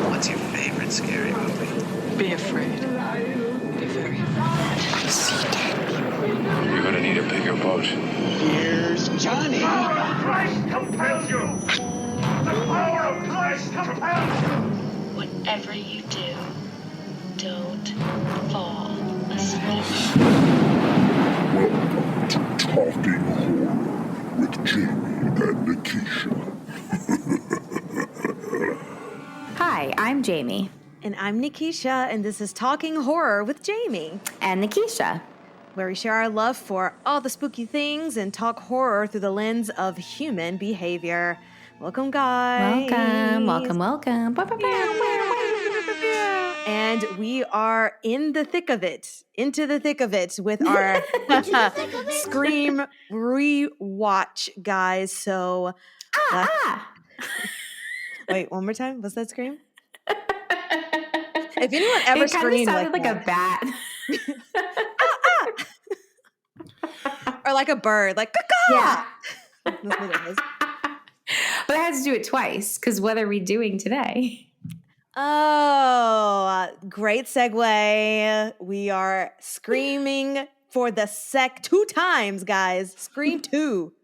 What's your favorite scary movie? Be afraid. Be very afraid. See dead people. You're gonna need a bigger boat. Here's Johnny. The power of Christ compels you! The power of Christ compels you! Whatever you do, don't fall asleep. Welcome to Talking Horror with Jamie and Nikisha. Hi, I'm Jamie. And I'm Nikisha, and this is Talking Horror with Jamie. And Nikisha. Where we share our love for all the spooky things and talk horror through the lens of human behavior. Welcome, guys. Welcome. And we are in the thick of it, into the thick of it with our Scream rewatch, guys. So, wait, one more time. What's that scream? If anyone ever screamed like a bat. Or like a bird, like caw. Yeah. That's what it is. But I had to do it twice, because what are we doing today? Oh, great segue. We are screaming for the two times, guys. Scream 2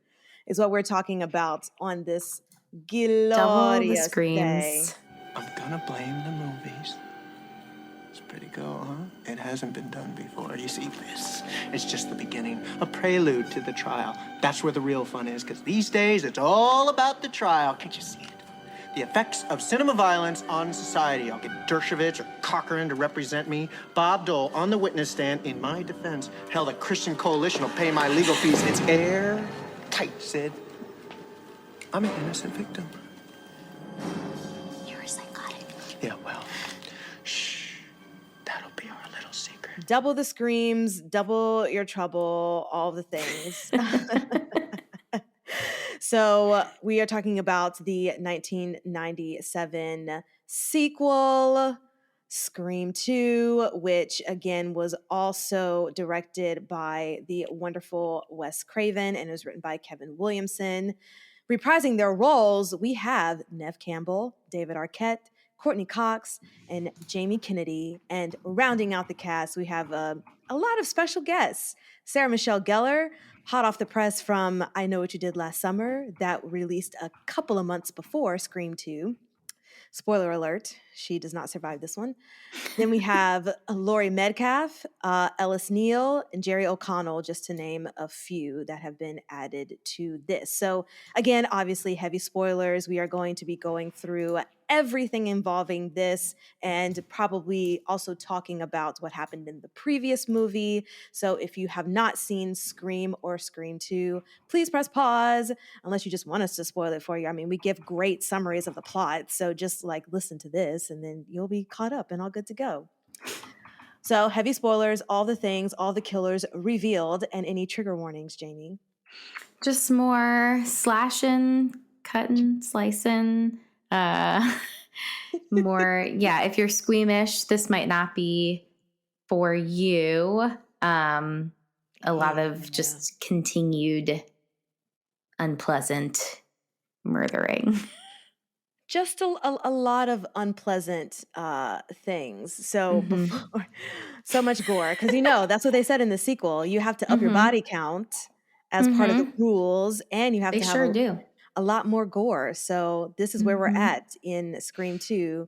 is what we're talking about on this glorious Double the screams. day. I'm gonna blame the movies. It's pretty cool, huh? It hasn't been done before. You see, this it's just the beginning, a prelude to the trial. That's where the real fun is, because these days it's all about the trial. Can't you see it? The effects of cinema violence on society. I'll get Dershowitz or Cochran to represent me. Bob Dole on the witness stand in my defense. Hell, the Christian Coalition will pay my legal fees. It's airtight, Sid. I'm an innocent victim. You're psychotic. Yeah, well, shh. That'll be our little secret. Double the screams, double your trouble, all the things. So we are talking about the 1997 sequel, Scream 2, which again was also directed by the wonderful Wes Craven and it was written by Kevin Williamson. Reprising their roles, we have Neve Campbell, David Arquette, Courtney Cox, and Jamie Kennedy. And rounding out the cast, we have a lot of special guests. Sarah Michelle Gellar, hot off the press from I Know What You Did Last Summer, that released a couple of months before Scream 2. Spoiler alert, she does not survive this one. Then we have Laurie Metcalf, Ellis Neal, and Jerry O'Connell, just to name a few that have been added to this. So again, obviously heavy spoilers. We are going to be going through everything involving this and probably also talking about what happened in the previous movie. So if you have not seen Scream or Scream 2, please press pause unless you just want us to spoil it for you. I mean, we give great summaries of the plot. So just like listen to this and then you'll be caught up and all good to go. So heavy spoilers, all the things, all the killers revealed, and any trigger warnings, Jamie? Just more slashing, cutting, slicing. More, yeah, if you're squeamish, this might not be for you. A lot of just continued unpleasant murdering. Just a lot of unpleasant things. So before, so much gore, because that's what they said in the sequel. You have to up your body count as part of the rules, and you have to have a lot more gore. So this is where we're at in Scream 2.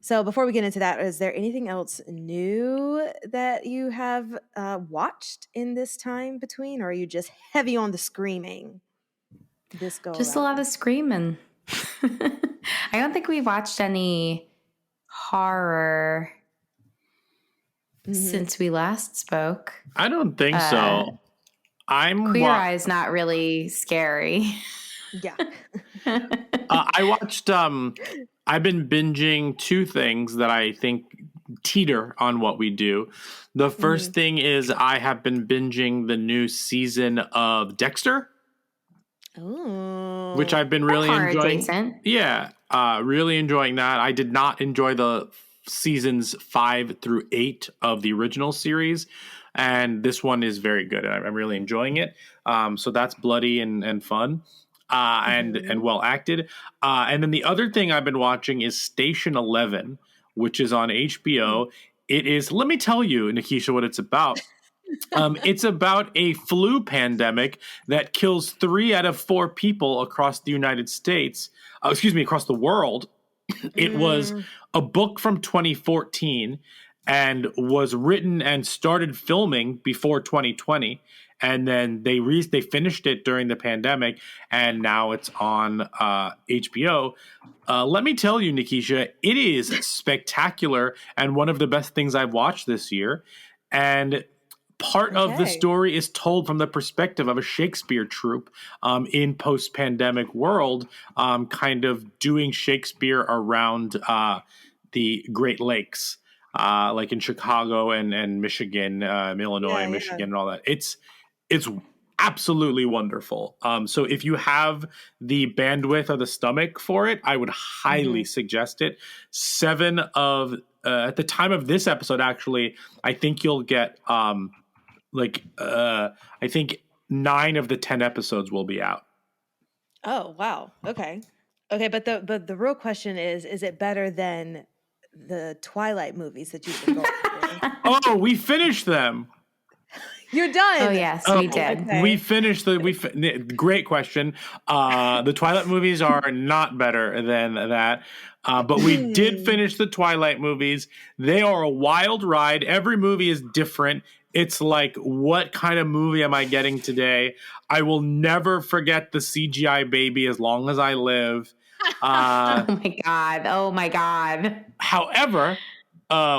So before we get into that, is there anything else new that you have watched in this time between, or are you just heavy on the screaming? Just a lot of screaming. I don't think we watched any horror since we last spoke. I don't think so. Queer Eye's not really scary. Yeah. I watched, I've been binging two things that I think teeter on what we do. The first thing is I have been binging the new season of Dexter. Ooh. Which I've been really enjoying. Decent. Yeah, really enjoying that. I did not enjoy the seasons 5 through 8 of the original series, and this one is very good. I'm really enjoying it. So that's bloody and fun. and well acted. And then the other thing I've been watching is Station 11, which is on HBO. It is, let me tell you, Nikisha, what it's about. It's about a flu pandemic that kills 3 out of 4 people across the United States. Across the world. It was a book from 2014 and was written and started filming before 2020. And then they finished it during the pandemic, and now it's on HBO. Let me tell you, Nikisha, it is spectacular and one of the best things I've watched this year. And part of the story is told from the perspective of a Shakespeare troupe in post-pandemic world, kind of doing Shakespeare around the Great Lakes, like in Chicago and Michigan, Illinois, Michigan, and all that. It's absolutely wonderful. So if you have the bandwidth or the stomach for it, I would highly suggest it. 7 of at the time of this episode, actually, I think you'll get I think 9 of the 10 episodes will be out. Oh, wow. Okay, but the real question is it better than the Twilight movies that you've been going through? Oh, we finished them. You're done. Oh yes, we did. Okay. We finished great question. The Twilight movies are not better than that. But we did finish the Twilight movies. They are a wild ride. Every movie is different. It's like, what kind of movie am I getting today? I will never forget the CGI baby as long as I live. Oh my God. However,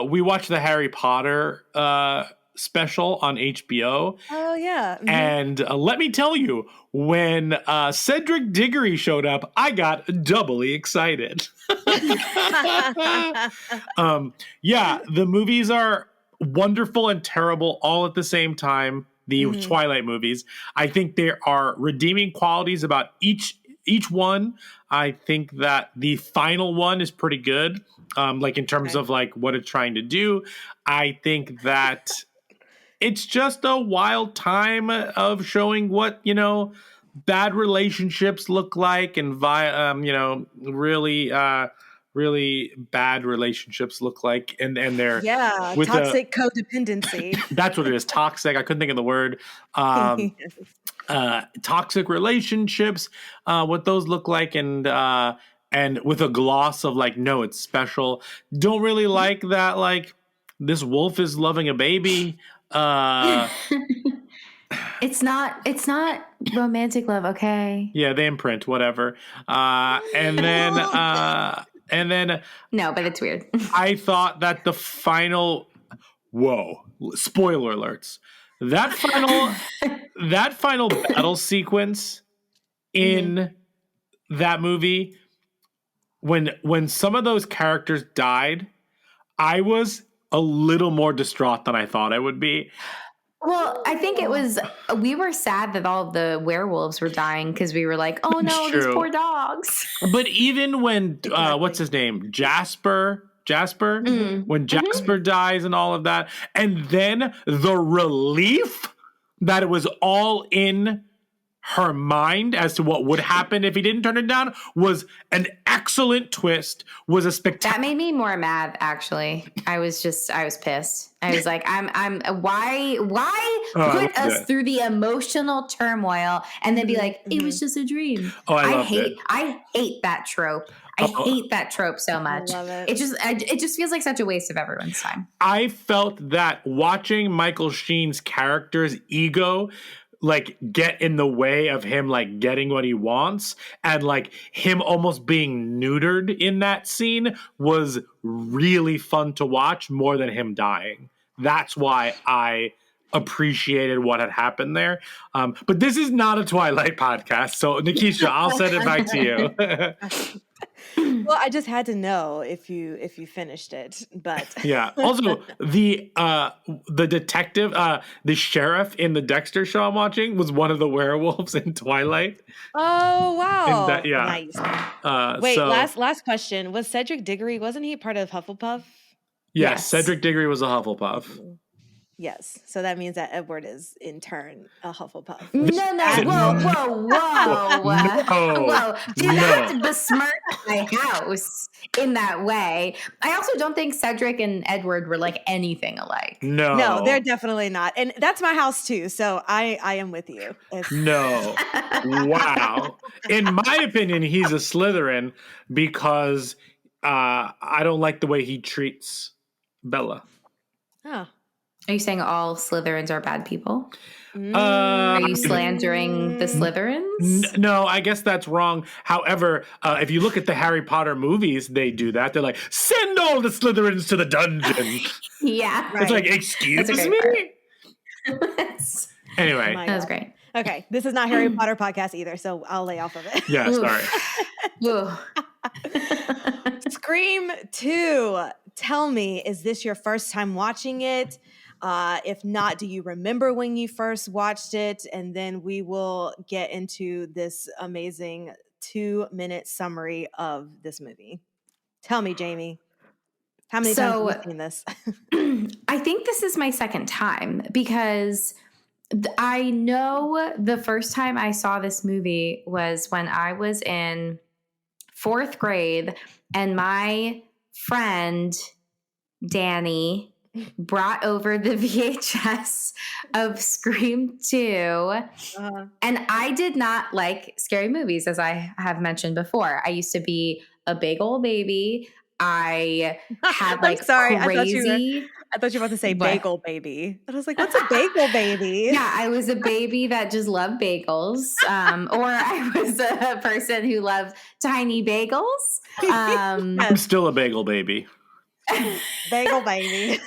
we watched the Harry Potter special on HBO. Oh, yeah. And let me tell you, when Cedric Diggory showed up, I got doubly excited. The movies are wonderful and terrible all at the same time. The Twilight movies. I think there are redeeming qualities about each one. I think that the final one is pretty good. Like in terms of like what it's trying to do. I think that it's just a wild time of showing what, bad relationships look like and really bad relationships look like, and they're with toxic codependency. That's what it is. Toxic. I couldn't think of the word. Toxic relationships, what those look like, and with a gloss of like, no, it's special. Don't really like that. Like, this wolf is loving a baby. It's not romantic love, okay? Yeah, they imprint, whatever. And then no, but it's weird. I thought that the final spoiler alerts. That final battle sequence in that movie, when some of those characters died, I was a little more distraught than I thought I would be. Well, I think we were sad that all of the werewolves were dying because we were like, oh no, these poor dogs. But even when, what's his name? Jasper, when Jasper dies and all of that, and then the relief that it was all in her mind as to what would happen if he didn't turn it down was an excellent twist, was a spectacular. That made me more mad, actually. I was pissed. I was like, why put us through the emotional turmoil and then be like, it was just a dream. Oh, I hate that trope. I hate that trope so much. I love it. It just feels like such a waste of everyone's time. I felt that watching Michael Sheen's character's ego like get in the way of him like getting what he wants, and like him almost being neutered in that scene was really fun to watch more than him dying. That's why I appreciated what had happened there. But this is not a Twilight podcast, so Nikisha, I'll send it back to you. Well, I just had to know if you finished it, but yeah. Also, the detective, the sheriff in the Dexter show I'm watching was one of the werewolves in Twilight. Oh wow! Nice. Wait, last question: was Cedric Diggory? Wasn't he part of Hufflepuff? Yes, Cedric Diggory was a Hufflepuff. Yes. So that means that Edward is in turn a Hufflepuff. No, whoa. No. Do not besmirch my house in that way. I also don't think Cedric and Edward were like anything alike. No, they're definitely not. And that's my house too. So I am with you. No. Wow. In my opinion, he's a Slytherin because I don't like the way he treats Bella. Oh. Are you saying all Slytherins are bad people? Are you slandering the Slytherins? No, I guess that's wrong. However, if you look at the Harry Potter movies, they do that. They're like, send all the Slytherins to the dungeon. Yeah. It's like, excuse me? Anyway. That was great. Okay. This is not Harry Potter podcast either, so I'll lay off of it. Yeah, sorry. Scream 2. Tell me, is this your first time watching it? If not, do you remember when you first watched it? And then we will get into this amazing 2-minute summary of this movie. Tell me, Jamie, how many times have you seen this? I think this is my second time because I know the first time I saw this movie was when I was in 4th grade and my friend Danny brought over the VHS of Scream 2. And I did not like scary movies, as I have mentioned before. I used to be a bagel baby. I had like crazy. I thought you were about to say bagel baby. I was like, what's a bagel baby? Yeah, I was a baby that just loved bagels. Or I was a person who loved tiny bagels. I'm still a bagel baby. Bagel baby.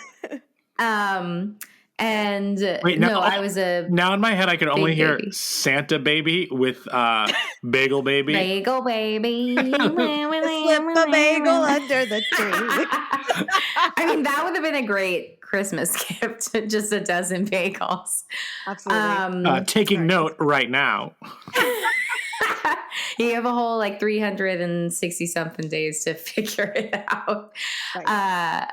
And wait, I was a. Now in my head, I can only hear baby. Santa baby with bagel baby. Bagel baby. Slip a bagel under the tree. I mean, that would have been a great Christmas gift. Just a dozen bagels. Absolutely. Taking note right now. You have a whole like 360 something days to figure it out. Right.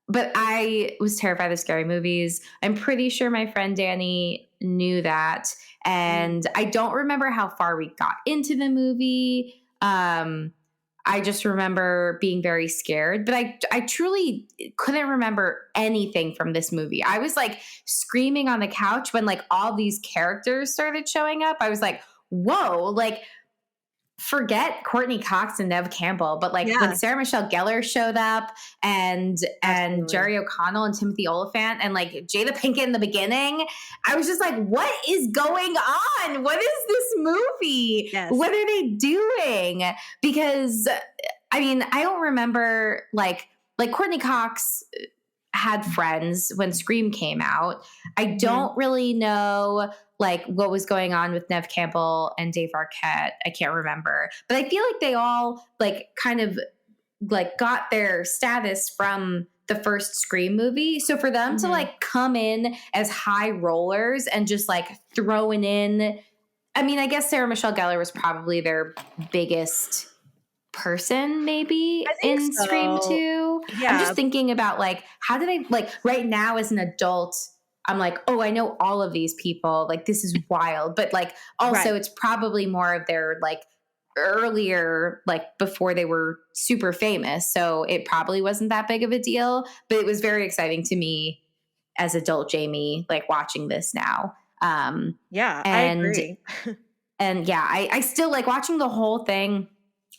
But I was terrified of scary movies. I'm pretty sure my friend Danny knew that. And I don't remember how far we got into the movie. I just remember being very scared. But I truly couldn't remember anything from this movie. I was like screaming on the couch when like all these characters started showing up. I was like, whoa, like forget Courtney Cox and Neve Campbell, but like when Sarah Michelle Gellar showed up and Jerry O'Connell and Timothy Olyphant and like Jada Pinkett in the beginning, I was just like, what is going on? What is this movie? Yes. What are they doing? Because I mean, I don't remember like Courtney Cox had friends when Scream came out. I don't really know like what was going on with Neve Campbell and Dave Arquette. I can't remember, but I feel like they all like kind of like got their status from the first Scream movie. So for them to like come in as high rollers and just like throwing in, I mean, I guess Sarah Michelle Gellar was probably their biggest person maybe in Scream 2. Yeah. I'm just thinking about like, how do they like right now as an adult, I'm like, oh, I know all of these people. Like, this is wild. But like, also it's probably more of their like earlier, like before they were super famous. So it probably wasn't that big of a deal, but it was very exciting to me as adult Jamie, like watching this now. I agree. And yeah, I still like watching the whole thing.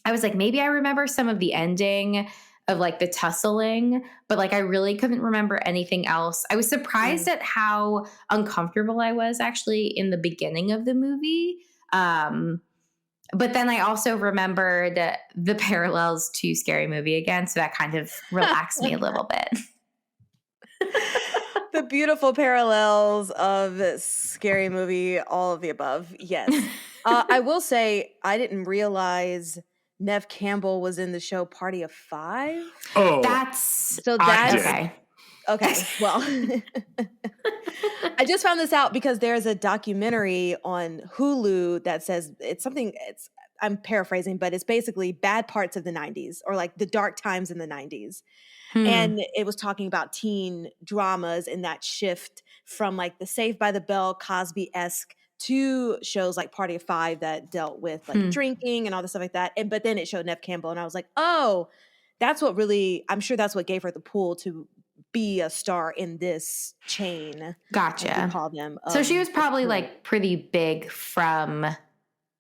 I was like, maybe I remember some of the ending of like the tussling, but like I really couldn't remember anything else. I was surprised at how uncomfortable I was actually in the beginning of the movie. But then I also remembered the parallels to Scary Movie again, so that kind of relaxed me a little bit. The beautiful parallels of Scary Movie, all of the above. Yes. I will say I didn't realize Neve Campbell was in the show Party of Five. Oh, that's okay. Okay. Well, I just found this out because there's a documentary on Hulu that says it's I'm paraphrasing, but it's basically bad parts of the 90s or like the dark times in the 90s. And it was talking about teen dramas and that shift from like the Saved by the Bell Cosby-esque to shows like Party of Five that dealt with like drinking and all this stuff like that. But then it showed Neve Campbell and I was like, oh, that's what really, I'm sure that's what gave her the pull to be a star in this chain. Gotcha. Call them. So she was probably like pretty big from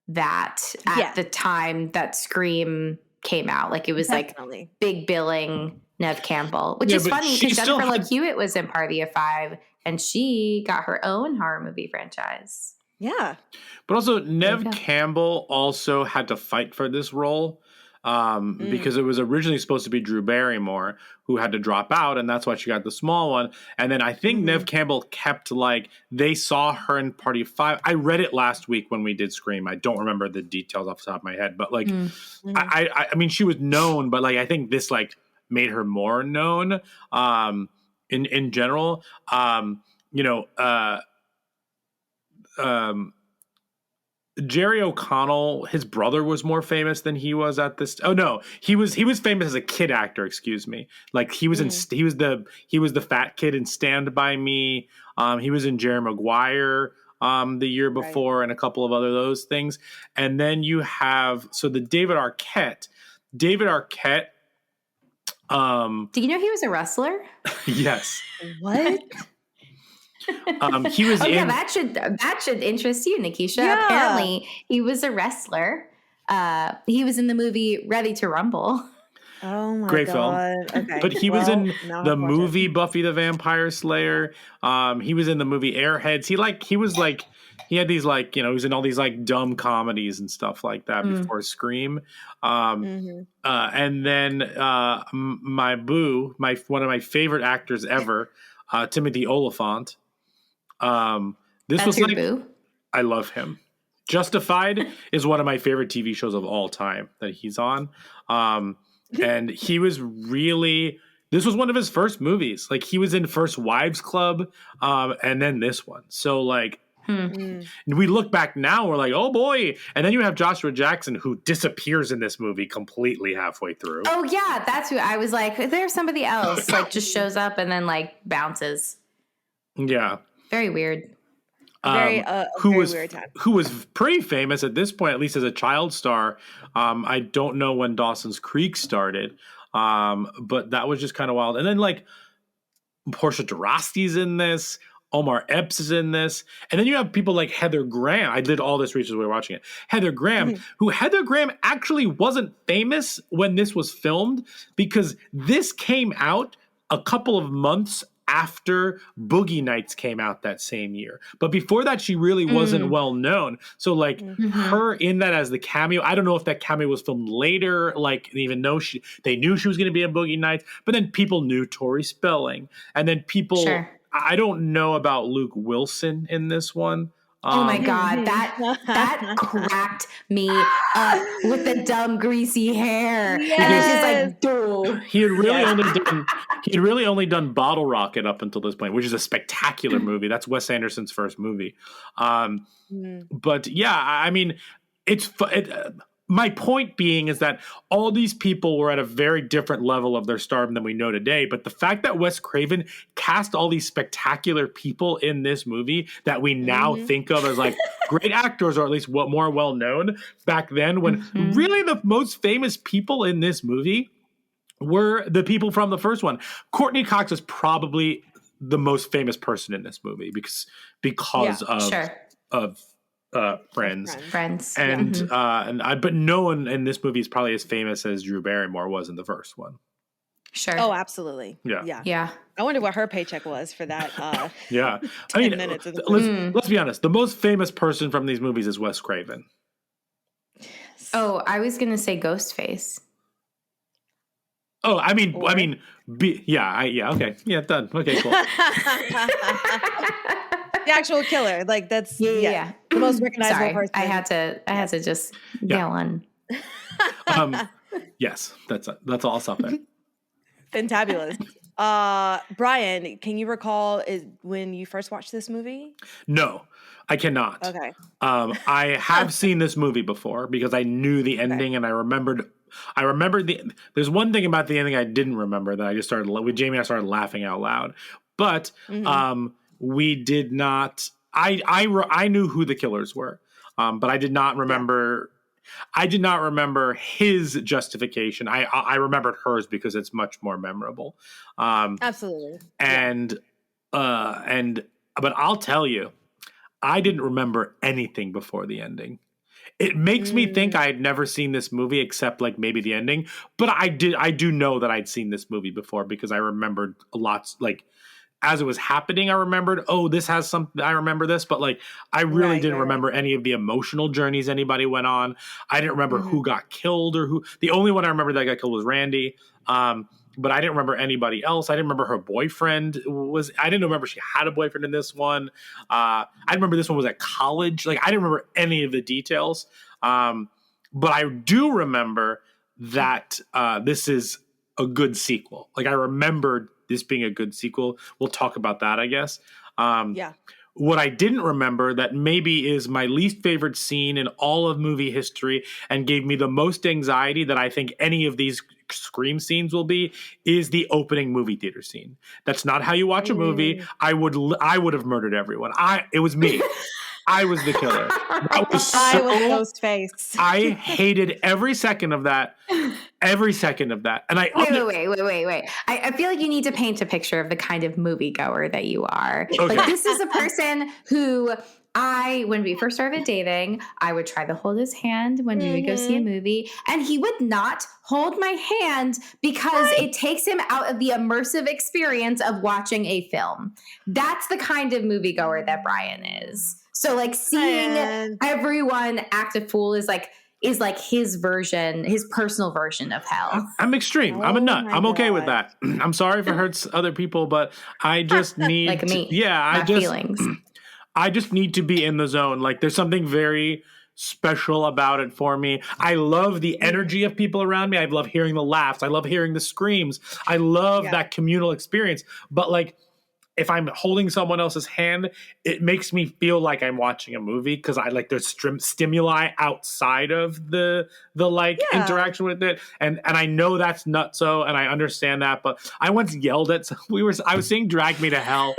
that at the time that Scream came out. Like it was like big billing Neve Campbell, which is funny because Jennifer Love Hewitt was in Party of Five and she got her own horror movie franchise. Yeah. But also Neve Campbell also had to fight for this role because it was originally supposed to be Drew Barrymore who had to drop out, and that's why she got the small one. And then I think Neve Campbell kept like, they saw her in Party of Five. I read it last week when we did Scream. I don't remember the details off the top of my head, but like, I mean, she was known, but like, I think this like made her more known in general. Jerry O'Connell, his brother was more famous than he was at this. Oh no, he was famous as a kid actor. Excuse me. Like he was he was the fat kid in Stand By Me. He was in Jerry Maguire the year before and a couple of other those things. And then you have the David Arquette. David Arquette. Do you know he was a wrestler? Yes. What? He was in. That should interest you, Nikisha. Yeah. Apparently, he was a wrestler. He was in the movie Ready to Rumble. Oh my Great God. film. Okay. But he was in the movie Buffy the Vampire Slayer. He was in the movie Airheads. He had these like, he was in all these like dumb comedies and stuff like that before Scream. And then my boo, one of my favorite actors ever, Timothy Olyphant. This was like, boo? I love him. Justified is one of my favorite TV shows of all time that he's on. And he was this was one of his first movies. Like he was in First Wives Club, and then this one. So like, we look back now, we're like, oh boy. And then you have Joshua Jackson who disappears in this movie completely halfway through. Oh yeah, that's who I was like, there's somebody else, like just shows up and then like bounces. Yeah. Very weird. Who was pretty famous at this point, at least as a child star. I don't know when Dawson's Creek started, but that was just kind of wild. And then like Portia de Rosti's in this, Omar Epps is in this, and then you have people like Heather Graham. I did all this research as we were watching it. Heather Graham, who Heather Graham actually wasn't famous when this was filmed because this came out a couple of months after Boogie Nights came out that same year. But before that, she really wasn't well known. So like her in that as the cameo, I don't know if that cameo was filmed later, like even though they knew she was going to be in Boogie Nights, but then people knew Tori Spelling. And then people, I don't know about Luke Wilson in this one. Oh my God, that cracked me up with the dumb greasy hair. Yes. And it's just like, dude. He had really only done Bottle Rocket up until this point, which is a spectacular movie. That's Wes Anderson's first movie. But yeah, I mean, my point being is that all these people were at a very different level of their stardom than we know today. But the fact that Wes Craven cast all these spectacular people in this movie that we now think of as like great actors, or at least more well known back then, when really the most famous people in this movie were the people from the first one. Courtney Cox is probably the most famous person in this movie because of Friends. And but no one in this movie is probably as famous as Drew Barrymore was in the first one. Sure. Oh, absolutely. Yeah. I wonder what her paycheck was for that. Yeah. 10 minutes of the let's be honest. The most famous person from these movies is Wes Craven. Oh, I was going to say Ghostface. Oh, okay. Yeah, done. Okay, cool. The actual killer, like that's the most recognizable person. I had to just go on. Yes, that's all. I'll stop there. Fantabulous. Brian, can you recall when you first watched this movie? No, I cannot. Okay. I have seen this movie before because I knew the ending and I remembered there's one thing about the ending I didn't remember that I just started with Jamie. I started laughing out loud, but we did not. I knew who the killers were, but I did not remember. I did not remember his justification. I remembered hers because it's much more memorable. Absolutely. But I'll tell you, I didn't remember anything before the ending. It makes me think I had never seen this movie except like maybe the ending. But I do know that I'd seen this movie before because I remembered lots, like as it was happening, I remembered, oh, this has something, I remember this, but like I really didn't remember any of the emotional journeys anybody went on. I didn't remember who got killed or who. The only one I remember that got killed was Randy. But I didn't remember anybody else. I didn't remember her boyfriend I didn't remember she had a boyfriend in this one. I remember this one was at college. Like I didn't remember any of the details. But I do remember that this is a good sequel. Like I remembered this being a good sequel. We'll talk about that, I guess. What I didn't remember that maybe is my least favorite scene in all of movie history and gave me the most anxiety that I think any of these Scream scenes will be is the opening movie theater scene. That's not how you watch a movie. I would have murdered everyone. It was me. I was the killer. I was Ghostface. I hated every second of that. Every second of that. And wait. I feel like you need to paint a picture of the kind of moviegoer that you are. Okay. Like this is a person who when we first started dating, I would try to hold his hand when we would go see a movie, and he would not hold my hand because it takes him out of the immersive experience of watching a film. That's the kind of moviegoer that Brian is. So like seeing everyone act a fool is like his version, his personal version of hell. I'm extreme. I'm a nut. I'm okay with that. I'm sorry if it hurts other people, but I just need like me. Feelings. I just need to be in the zone. Like there's something very special about it for me. I love the energy of people around me. I love hearing the laughs. I love hearing the screams. I love that communal experience. But like if I'm holding someone else's hand, it makes me feel like I'm watching a movie because I like there's stimuli outside of the interaction with it, and I know that's nutso, and I understand that. But I once yelled at I was seeing Drag Me to Hell.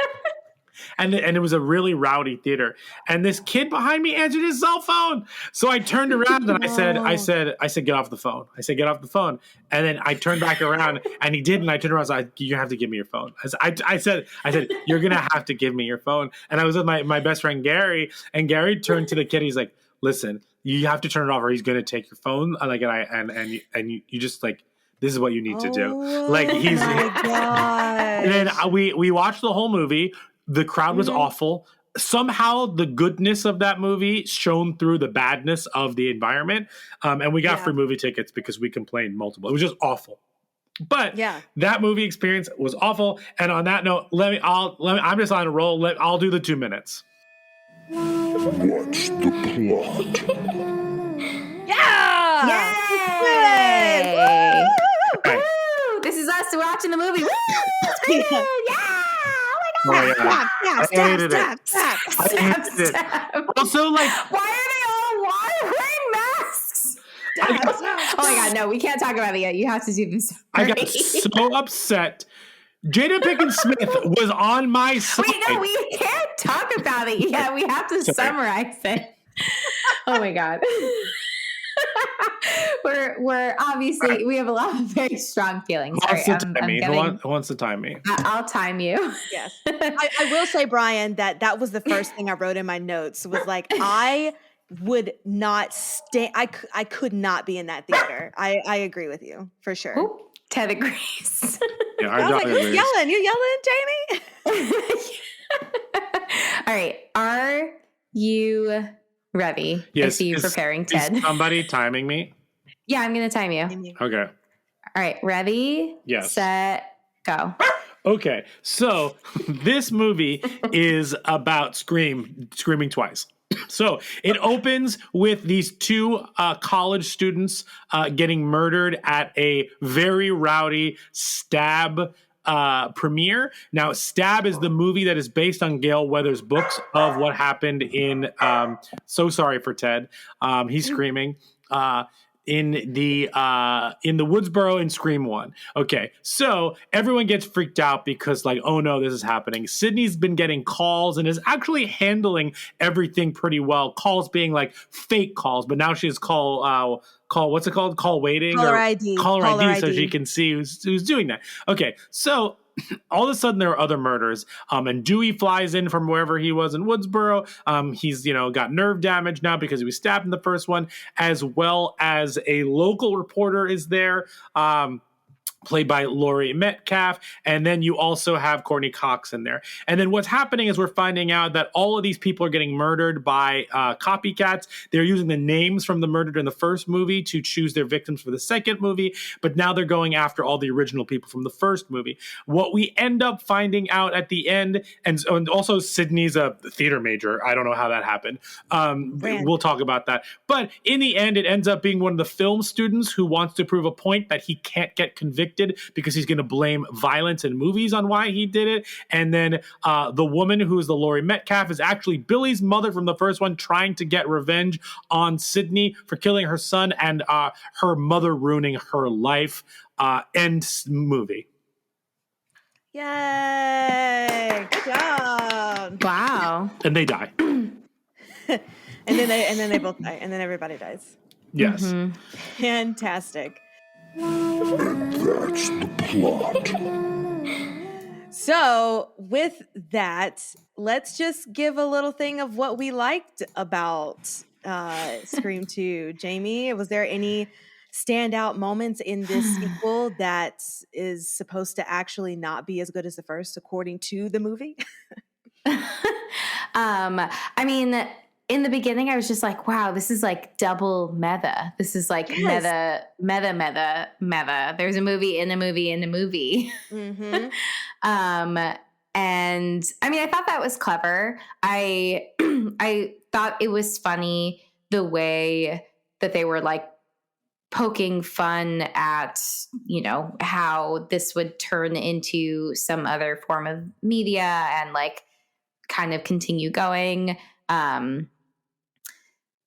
And it was a really rowdy theater. And this kid behind me answered his cell phone. So I turned around and I said, get off the phone. I said, get off the phone. And then I turned back around and he did. And I turned around and I said, you have to give me your phone. I said, you're going to have to give me your phone. And I was with my best friend, Gary. And Gary turned to the kid. He's like, listen, you have to turn it off or he's going to take your phone. And you just like, this is what you need to do. Like he's, and then we watched the whole movie. The crowd was awful. Somehow the goodness of that movie shone through the badness of the environment. And we got free movie tickets because we complained multiple. It was just awful. But that movie experience was awful. And on that note, I'm just on a roll. I'll do the 2 minutes. What's the plot? Yay! Woo! This is us watching the movie. Woo! Yeah! Stab. Also, like, why are they all wearing masks? Oh my god, no, we can't talk about it yet. You have to do this. I got so upset. Jada Pinkett Smith was on my side. Wait, no, we can't talk about it yet. We have to summarize it. Oh my god. We're obviously we have a lot of very strong feelings. Who wants to time me? I'll time you. Yes. I will say, Brian, that was the first thing I wrote in my notes was like I would not stay. I could not be in that theater. I agree with you for sure. Ooh, Ted agrees. Yeah, I was like, who's yelling? You yelling, Jamie? All right. Are you ready? Yes. I see you preparing, Ted. Is somebody timing me? Yeah, I'm going to time you. Okay. All right. Ready? Yes. Set, go. Okay. So this movie is about screaming twice. So it opens with these two college students getting murdered at a very rowdy stab premiere. Now, Stab is the movie that is based on Gail Weathers' books of what happened in So Sorry for Ted. He's screaming. In the Woodsboro in Scream 1. Okay, so everyone gets freaked out because like, oh no, this is happening. Sydney's been getting calls and is actually handling everything pretty well. Calls being like fake calls, but now she has call what's it called? Call waiting Caller or ID. Caller ID, ID, so she can see who's doing that. Okay, so all of a sudden there are other murders, and Dewey flies in from wherever he was in Woodsboro. He's got nerve damage now because he was stabbed in the first one, as well as a local reporter is there, played by Laurie Metcalf, and then you also have Courtney Cox in there. And then what's happening is we're finding out that all of these people are getting murdered by copycats. They're using the names from the murdered in the first movie to choose their victims for the second movie, but now they're going after all the original people from the first movie. What we end up finding out at the end, and also Sydney's a theater major. I don't know how that happened. We'll talk about that. But in the end, it ends up being one of the film students who wants to prove a point that he can't get convicted because he's going to blame violence in movies on why he did it. And then the woman who is the Laurie Metcalf is actually Billy's mother from the first one, trying to get revenge on Sydney for killing her son and her mother ruining her life. End movie. Yay! Good job. Wow. And they die. and then they both die, and then everybody dies. Yes. Mm-hmm. Fantastic. And that's the plot. So with that, let's just give a little thing of what we liked about Scream 2. Jamie, was there any standout moments in this sequel that is supposed to actually not be as good as the first, according to the movie? I mean, in the beginning, I was just like, wow, this is like double meta. This is like meta. There's a movie in a movie in a movie. Mm-hmm. And I mean, I thought that was clever. I thought it was funny the way that they were like poking fun at, how this would turn into some other form of media and like kind of continue going.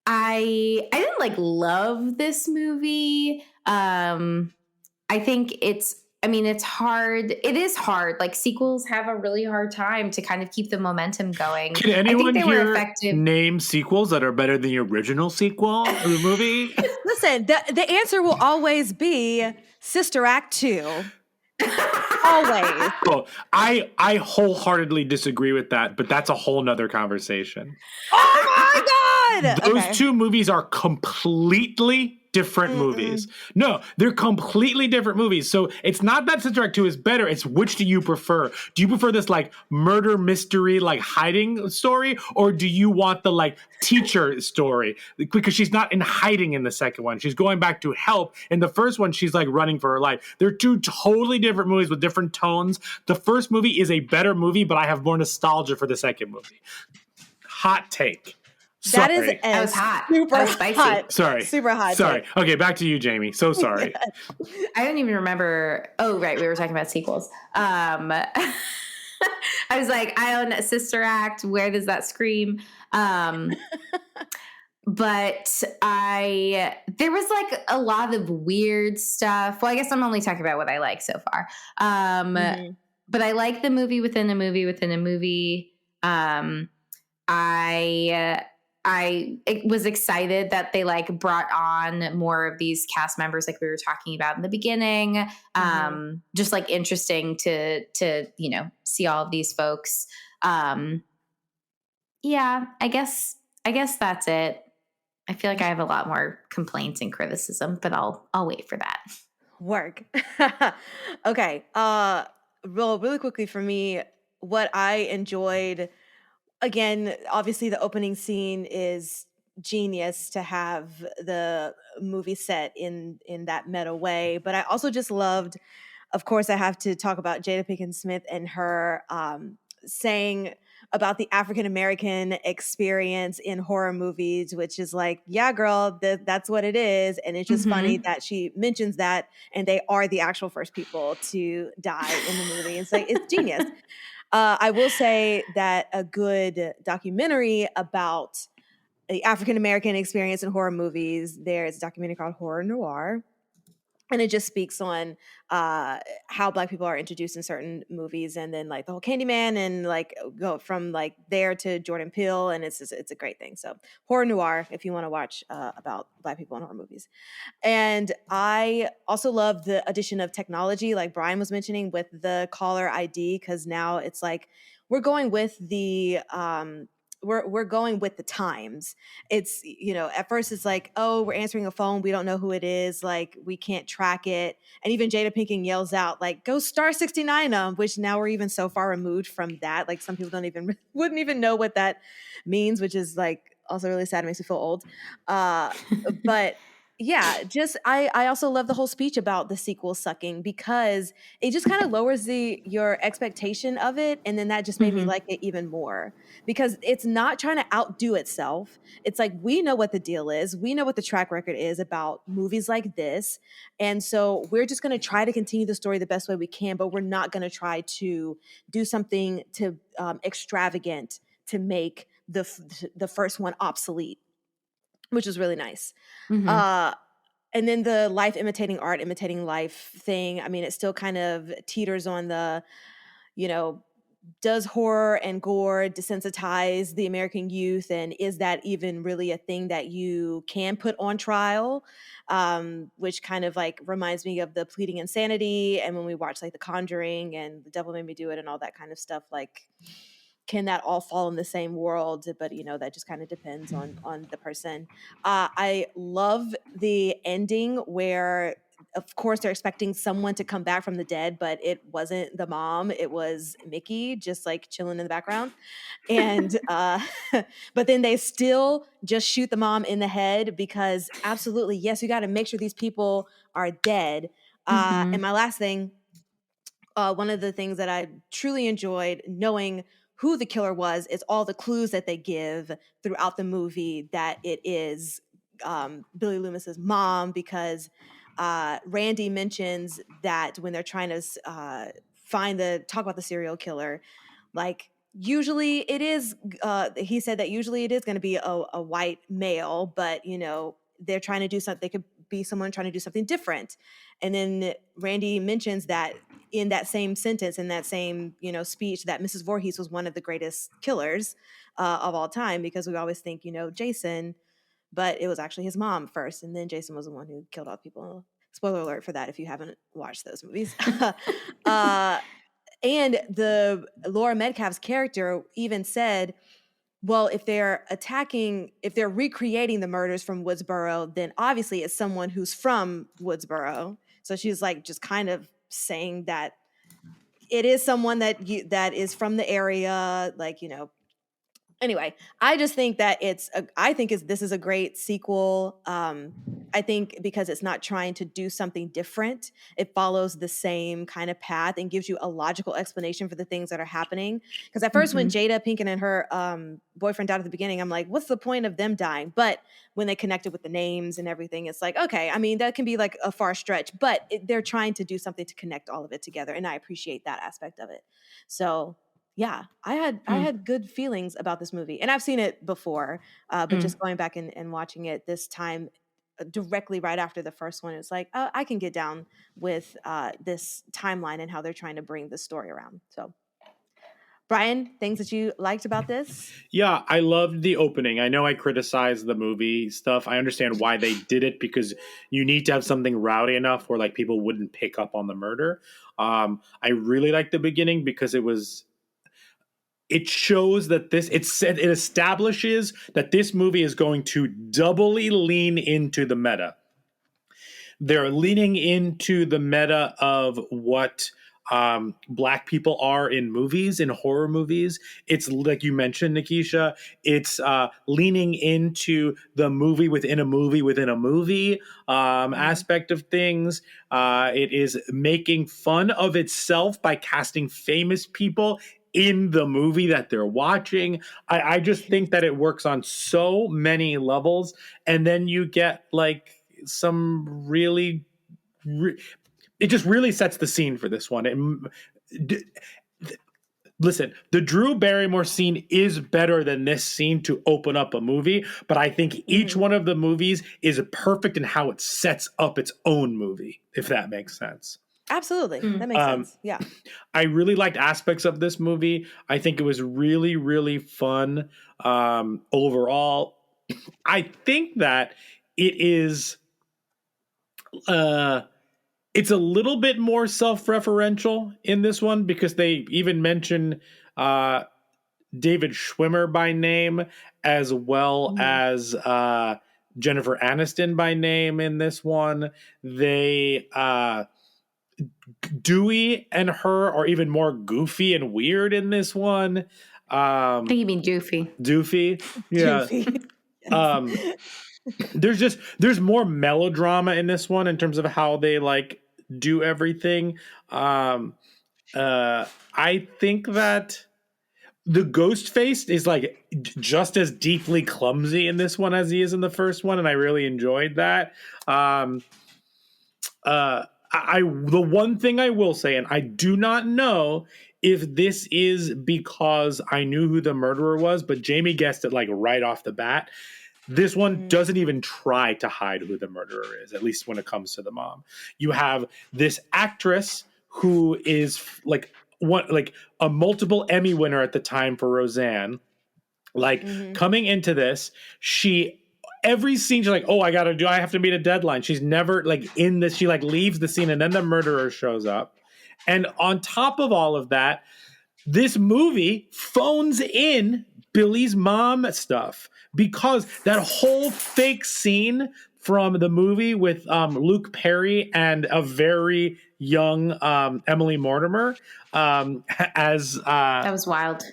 I didn't like love this movie. I think it's hard. It is hard. Like sequels have a really hard time to kind of keep the momentum going. Can anyone I think they were here effective. name sequels that are better than the original sequel of the movie? Listen, the answer will always be Sister Act 2. Always. Well, I wholeheartedly disagree with that, but that's a whole nother conversation. Oh my God! Those two movies are completely different movies. No, they're completely different movies. So it's not that Sister Act 2 is better. It's which do you prefer? Do you prefer this like murder mystery, like hiding story? Or do you want the like teacher story? Because she's not in hiding in the second one. She's going back to help. In the first one, she's like running for her life. They're two totally different movies with different tones. The first movie is a better movie, but I have more nostalgia for the second movie. Hot take. That Sorry. That was hot. Super That was spicy. hot. Sorry. Super hot. Sorry. Okay, back to you, Jamie. So sorry. I don't even remember. Oh, right. We were talking about sequels. I was like, I own a Sister Act. Where does that scream? But there was like a lot of weird stuff. Well, I guess I'm only talking about what I like so far. But I like the movie within a movie within a movie. I was excited that they like brought on more of these cast members like we were talking about in the beginning. Just like interesting to see all of these folks. Yeah, I guess that's it. I feel like I have a lot more complaints and criticism, but I'll wait for that. Work. Okay. Really quickly for me, what I enjoyed, again, obviously the opening scene is genius to have the movie set in that meta way. But I also just loved, of course, I have to talk about Jada Pinkett Smith and her saying about the African American experience in horror movies, which is like, yeah, girl, that's what it is. And it's just funny that she mentions that, and they are the actual first people to die in the movie. It's like, it's genius. I will say that a good documentary about the African American experience in horror movies, there's a documentary called Horror Noir. And it just speaks on how Black people are introduced in certain movies, and then like the whole Candyman, and like go from like there to Jordan Peele, and it's a great thing. So Horror Noir, if you want to watch about Black people in horror movies. And I also love the addition of technology, like Brian was mentioning with the caller ID, because now it's like we're going with the we're going with the times. It's, you know, at first it's like, oh, we're answering a phone, we don't know who it is, like we can't track it. And even Jada Pinkett yells out like, go star 69 them, which now we're even so far removed from that. Like some people wouldn't even know what that means, which is like also really sad. It makes me feel old. But yeah, just I also love the whole speech about the sequel sucking, because it just kind of lowers your expectation of it, and then that just made me like it even more, because it's not trying to outdo itself. It's like, we know what the deal is, we know what the track record is about movies like this, and so we're just going to try to continue the story the best way we can, but we're not going to try to do something to extravagant to make the first one obsolete, which is really nice. And then the life imitating art, imitating life thing, I mean, it still kind of teeters on the, you know, does horror and gore desensitize the American youth? And is that even really a thing that you can put on trial? Which kind of like reminds me of the Pleading Insanity. And when we watch like The Conjuring and The Devil Made Me Do It and all that kind of stuff, like, can that all fall in the same world? But you know, that just kind of depends on the person. I love the ending where, of course, they're expecting someone to come back from the dead, but it wasn't the mom, it was Mickey just like chilling in the background. And but then they still just shoot the mom in the head, because absolutely, yes, you got to make sure these people are dead. And my last thing, one of the things that I truly enjoyed knowing who the killer was is all the clues that they give throughout the movie that it is Billy Loomis's mom, because Randy mentions that when they're trying to talk about the serial killer, like usually it is, he said that usually it is going to be a white male, but you know, they're trying to do something, they could be someone trying to do something different. And then Randy mentions that in that same sentence, in that same, you know, speech, that Mrs. Voorhees was one of the greatest killers of all time, because we always think, you know, Jason, but it was actually his mom first, and then Jason was the one who killed all the people. Spoiler alert for that if you haven't watched those movies. And the Laura Metcalf's character even said, well, if they're recreating the murders from Woodsboro, then obviously it's someone who's from Woodsboro. So she's like just kind of saying that it is someone that is from the area, like, you know. Anyway, I just think that this is a great sequel. I think because it's not trying to do something different, it follows the same kind of path and gives you a logical explanation for the things that are happening. Because at first, when Jada Pinkett and her boyfriend died at the beginning, I'm like, what's the point of them dying? But when they connected with the names and everything, it's like, okay, I mean, that can be like a far stretch, but they're trying to do something to connect all of it together, and I appreciate that aspect of it. So yeah, I had good feelings about this movie, and I've seen it before, but just going back and watching it this time, directly right after the first one, it's like, oh, I can get down with this timeline and how they're trying to bring the story around. So, Brian, things that you liked about this? Yeah, I loved the opening. I know I criticized the movie stuff. I understand why they did it, because you need to have something rowdy enough where like people wouldn't pick up on the murder. I really liked the beginning because it shows that it establishes that this movie is going to doubly lean into the meta. They're leaning into the meta of what Black people are in movies, in horror movies. It's like you mentioned, Nikisha, it's leaning into the movie within a movie within a movie aspect of things. It is making fun of itself by casting famous people in the movie that they're watching. I just think that it works on so many levels. And then you get like some really, it just really sets the scene for this one. Listen, the Drew Barrymore scene is better than this scene to open up a movie, but I think each one of the movies is perfect in how it sets up its own movie, if that makes sense. Absolutely. That makes sense. Yeah. I really liked aspects of this movie. I think it was really, really fun overall. I think that it is... it's a little bit more self-referential in this one because they even mention David Schwimmer by name as well as Jennifer Aniston by name in this one. They Dewey and her are even more goofy and weird in this one. I think you mean Doofy. Doofy. Yeah. Doofy. There's more melodrama in this one in terms of how they like do everything. I think that the ghost face is like just as deeply clumsy in this one as he is in the first one, and I really enjoyed that. The one thing I will say, and I do not know if this is because I knew who the murderer was, but Jamie guessed it like right off the bat. This one doesn't even try to hide who the murderer is, at least when it comes to the mom. You have this actress who is like a multiple Emmy winner at the time for Roseanne. Coming into this, every scene she's like, oh, I have to meet a deadline. She's never like in this. She like leaves the scene and then the murderer shows up. And on top of all of that, this movie phones in Billy's mom stuff because that whole fake scene from the movie with Luke Perry and a very young Emily Mortimer as that was wild.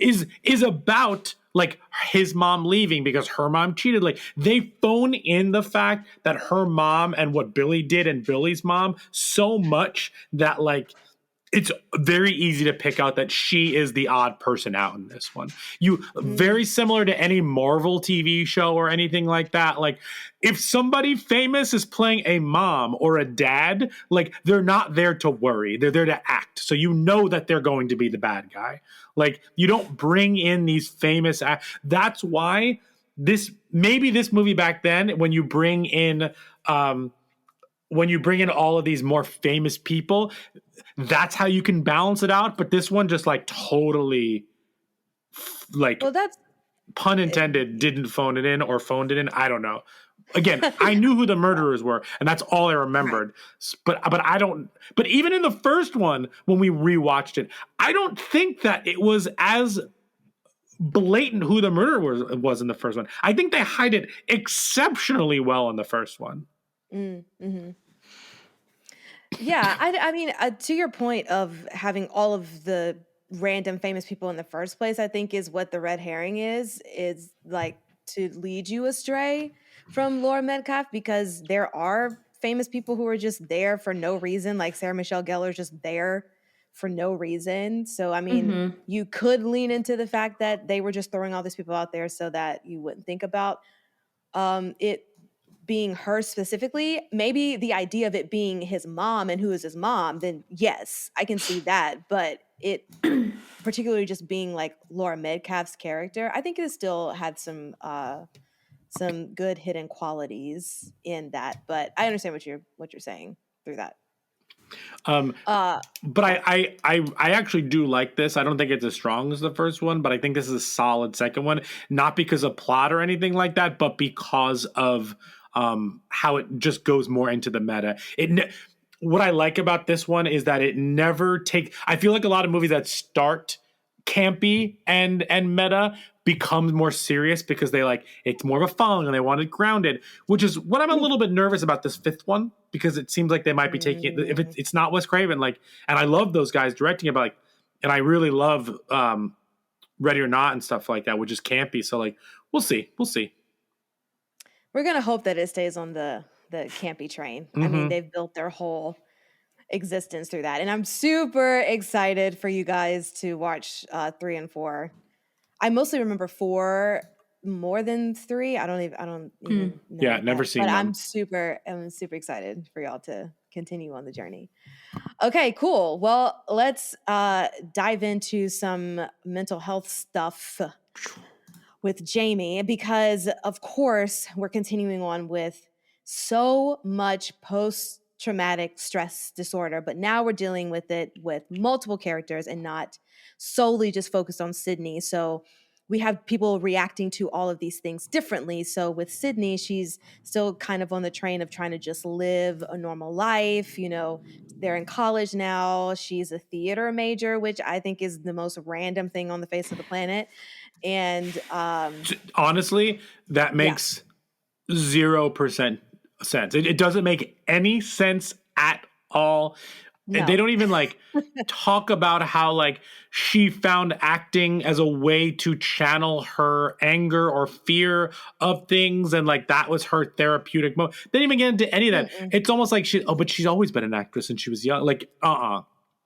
Is about like his mom leaving because her mom cheated. Like they phone in the fact that her mom and what Billy did and Billy's mom so much that like it's very easy to pick out that she is the odd person out in this one. Very similar to any Marvel TV show or anything like that. Like if somebody famous is playing a mom or a dad, like they're not there to worry. They're there to act. So you know that they're going to be the bad guy. Like you don't bring in these famous that's why this movie back then, when you bring in all of these more famous people, that's how you can balance it out. But this one just like totally like, well, that's pun intended, didn't phone it in or phoned it in. I don't know. Again, I knew who the murderers were, and that's all I remembered. But I don't. But even in the first one, when we rewatched it, I don't think that it was as blatant who the murderer was in the first one. I think they hide it exceptionally well in the first one. Mm-hmm. Yeah, I mean, to your point of having all of the random famous people in the first place, I think is what the red herring is like to lead you astray from Laura Metcalf, because there are famous people who are just there for no reason, like Sarah Michelle Gellar is just there for no reason. So, I mean, you could lean into the fact that they were just throwing all these people out there so that you wouldn't think about it being her specifically. Maybe the idea of it being his mom and who is his mom, then yes, I can see that. But it particularly just being like Laura Metcalf's character, I think it still had some good hidden qualities in that. But I understand what you're saying through that. But I actually do like this. I don't think it's as strong as the first one, but I think this is a solid second one. Not because of plot or anything like that, but because of how it just goes more into the meta. What I like about this one is that it never I feel like a lot of movies that start campy and meta becomes more serious because it's more of a fun and they want it grounded, which is what I'm a little bit nervous about this fifth one, because it seems like they might be taking it, if it's not Wes Craven, and I love those guys directing it, but and I really love Ready or Not and stuff like that, which is campy. So we'll see. We're gonna hope that it stays on the campy train. I mean, they've built their whole existence through that. And I'm super excited for you guys to watch 3 and 4. I mostly remember 4 more than 3. I don't even know. Yeah, never seen but them. I'm super excited for y'all to continue on the journey. Okay, cool. Well, let's dive into some mental health stuff with Jamie, because of course we're continuing on with so much post-traumatic stress disorder, but now we're dealing with it with multiple characters and not solely just focused on Sydney. So we have people reacting to all of these things differently. So with Sydney, she's still kind of on the train of trying to just live a normal life. You know, they're in college now. She's a theater major, which I think is the most random thing on the face of the planet. And honestly, that makes 0% sense. It doesn't make any sense at all. No. They don't even like talk about how like she found acting as a way to channel her anger or fear of things, and like that was her therapeutic moment. They didn't even get into any of that. It's almost like but she's always been an actress since she was young. Like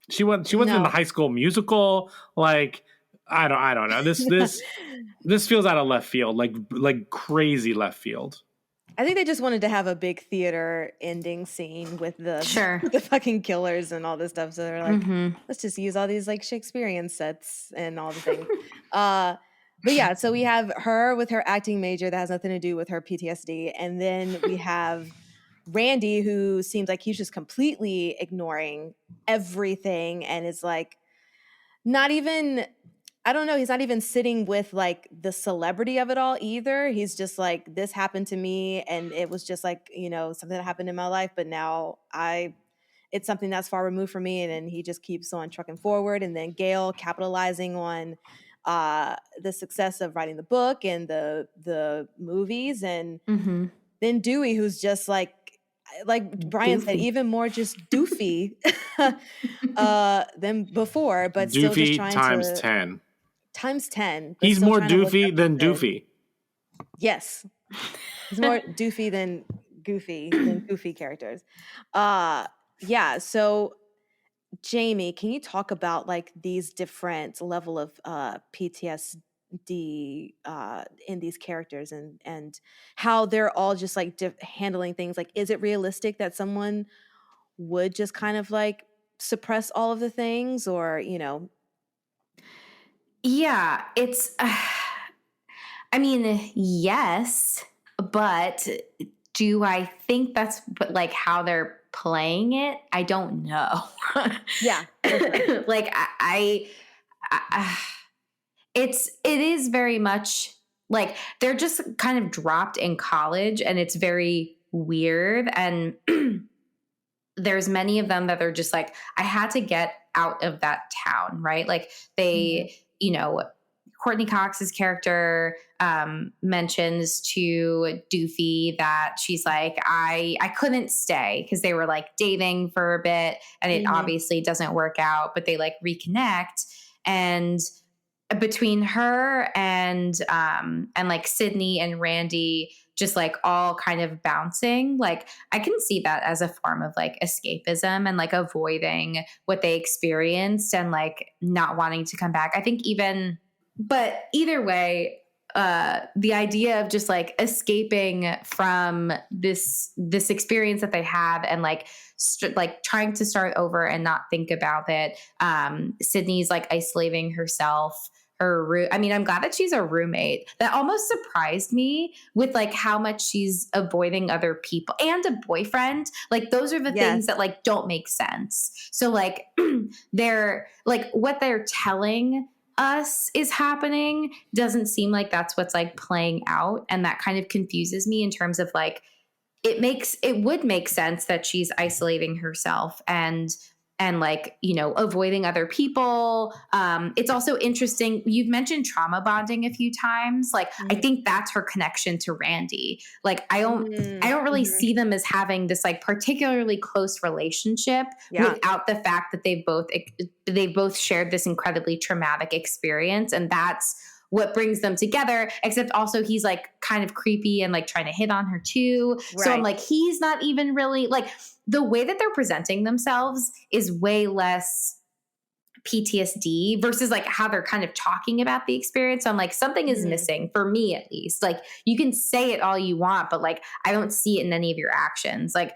she wasn't in the High School Musical. Like I don't know. This feels out of left field, like crazy left field. I think they just wanted to have a big theater ending scene with the fucking killers and all this stuff. So they're like, let's just use all these like Shakespearean sets and all the things. But yeah, so we have her with her acting major that has nothing to do with her PTSD. And then we have Randy, who seems like he's just completely ignoring everything and is like not even... I don't know. He's not even sitting with like the celebrity of it all either. He's just like, this happened to me and it was just like, you know, something that happened in my life, but now it's something that's far removed from me. And then he just keeps on trucking forward. And then Gail capitalizing on the success of writing the book and the movies. And then Dewey, who's just like Brian said, even more just doofy than before, but still just trying times to... 10. Times 10. He's more doofy than Doofy. Yes. He's more doofy than goofy characters. Yeah. So Jamie, can you talk about like these different level of PTSD in these characters and how they're all just like handling things? Like, is it realistic that someone would just kind of like suppress all of the things, or, you know? Yeah, it's, I mean, yes, but do I think that's like how they're playing it? I don't know. Yeah. Like it is very much like they're just kind of dropped in college, and it's very weird. And there's many of them that are just like, I had to get out of that town, right? Like they, you know, Courtney Cox's character mentions to Doofy that she's like, I couldn't stay because they were like dating for a bit, and it obviously doesn't work out, but they like reconnect. And between her and like Sydney and Randy just like all kind of bouncing, like I can see that as a form of like escapism and like avoiding what they experienced and like not wanting to come back. I think but either way, the idea of just like escaping from this experience that they had and like like trying to start over and not think about it. Sydney's like isolating herself. I'm glad that she's a roommate. That almost surprised me with like how much she's avoiding other people and a boyfriend. Like those are the things that like don't make sense. So like they're like what they're telling us is happening doesn't seem like that's what's like playing out. And that kind of confuses me in terms of like, it would make sense that she's isolating herself and like, you know, avoiding other people. It's also interesting. You've mentioned trauma bonding a few times. Like, I think that's her connection to Randy. Like, I don't really see them as having this like particularly close relationship without the fact that they've both shared this incredibly traumatic experience. And that's what brings them together, except also he's like kind of creepy and like trying to hit on her too. So I'm like, he's not even really like, the way that they're presenting themselves is way less PTSD versus like how they're kind of talking about the experience. So I'm like, something is missing for me, at least. Like, you can say it all you want, but like, I don't see it in any of your actions. Like,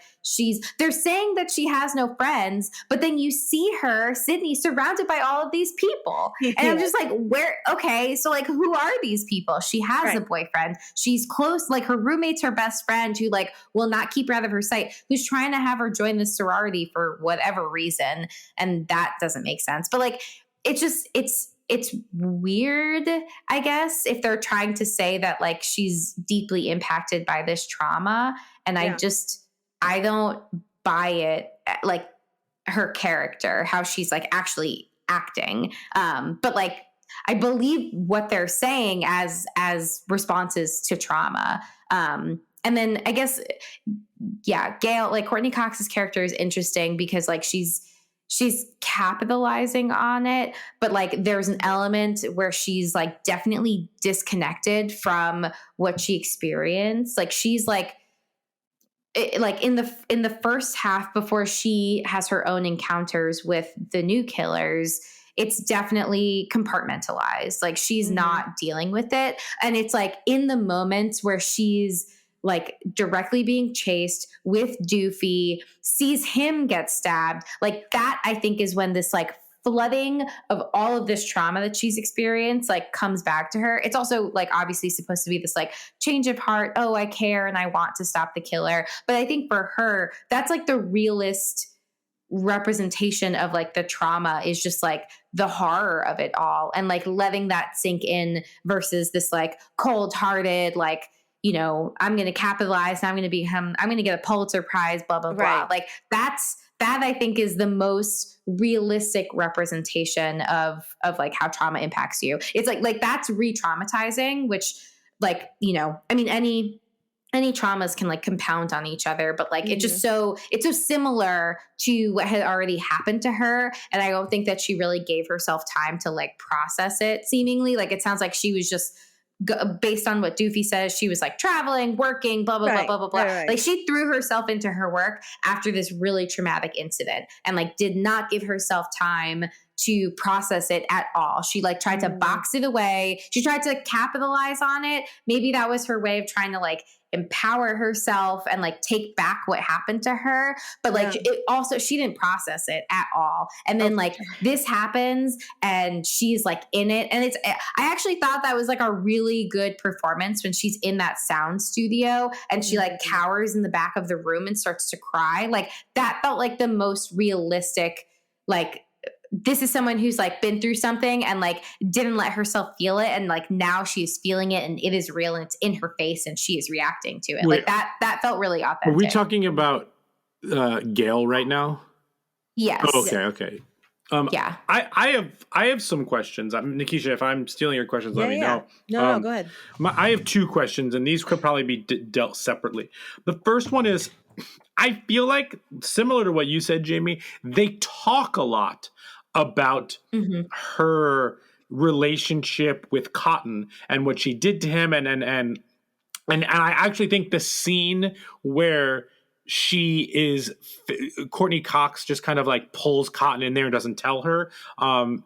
they're saying that she has no friends, but then you see her, Sydney, surrounded by all of these people. And I'm just like, okay, so like, who are these people? She has a boyfriend. She's close. Like, her roommate's her best friend who like will not keep her out of her sight, who's trying to have her join this sorority for whatever reason. And that doesn't make sense. But like, it's weird, I guess, if they're trying to say that like she's deeply impacted by this trauma. And I don't buy it, like her character, how she's like actually acting. But like, I believe what they're saying as responses to trauma. And then I guess, Gail, like Courtney Cox's character is interesting because like she's capitalizing on it, but like there's an element where she's like definitely disconnected from what she experienced. Like she's like in the first half before she has her own encounters with the new killers, it's definitely compartmentalized. Like she's not dealing with it. And it's like in the moments where she's like directly being chased with Doofy, sees him get stabbed. Like that, I think, is when this like flooding of all of this trauma that she's experienced like comes back to her. It's also like obviously supposed to be this like change of heart. Oh, I care and I want to stop the killer. But I think for her, that's like the realist representation of like the trauma is just like the horror of it all and like letting that sink in versus this like cold-hearted like, you know, I'm going to capitalize. I'm going to get a Pulitzer Prize, blah, blah, blah. Like that I think is the most realistic representation of like how trauma impacts you. It's like that's re-traumatizing, which like, you know, I mean, any traumas can like compound on each other, but like it's so similar to what had already happened to her. And I don't think that she really gave herself time to like process it seemingly. Like it sounds like she was just based on what Doofy says, she was like traveling, working, blah, blah, blah, blah, blah, blah. Like she threw herself into her work after this really traumatic incident and like did not give herself time to process it at all. She like tried to box it away. She tried to capitalize on it. Maybe that was her way of trying to like empower herself and like take back what happened to her. But like it also, she didn't process it at all. And then like this happens and she's like in it. And I actually thought that was like a really good performance when she's in that sound studio and she like cowers in the back of the room and starts to cry. Like that felt like the most realistic, like, this is someone who's like been through something and like didn't let herself feel it. And like now she's feeling it and it is real and it's in her face and she is reacting to it. Wait, like that felt really authentic. Are we talking about Gail right now? Yes. Oh, okay. Yeah. I have some questions. Nikisha, if I'm stealing your questions, let me know. No, go ahead. I have two questions and these could probably be dealt separately. The first one is, I feel like similar to what you said, Jamie, they talk a lot about her relationship with Cotton and what she did to him. And I actually think the scene where Courtney Cox just kind of like pulls Cotton in there and doesn't tell her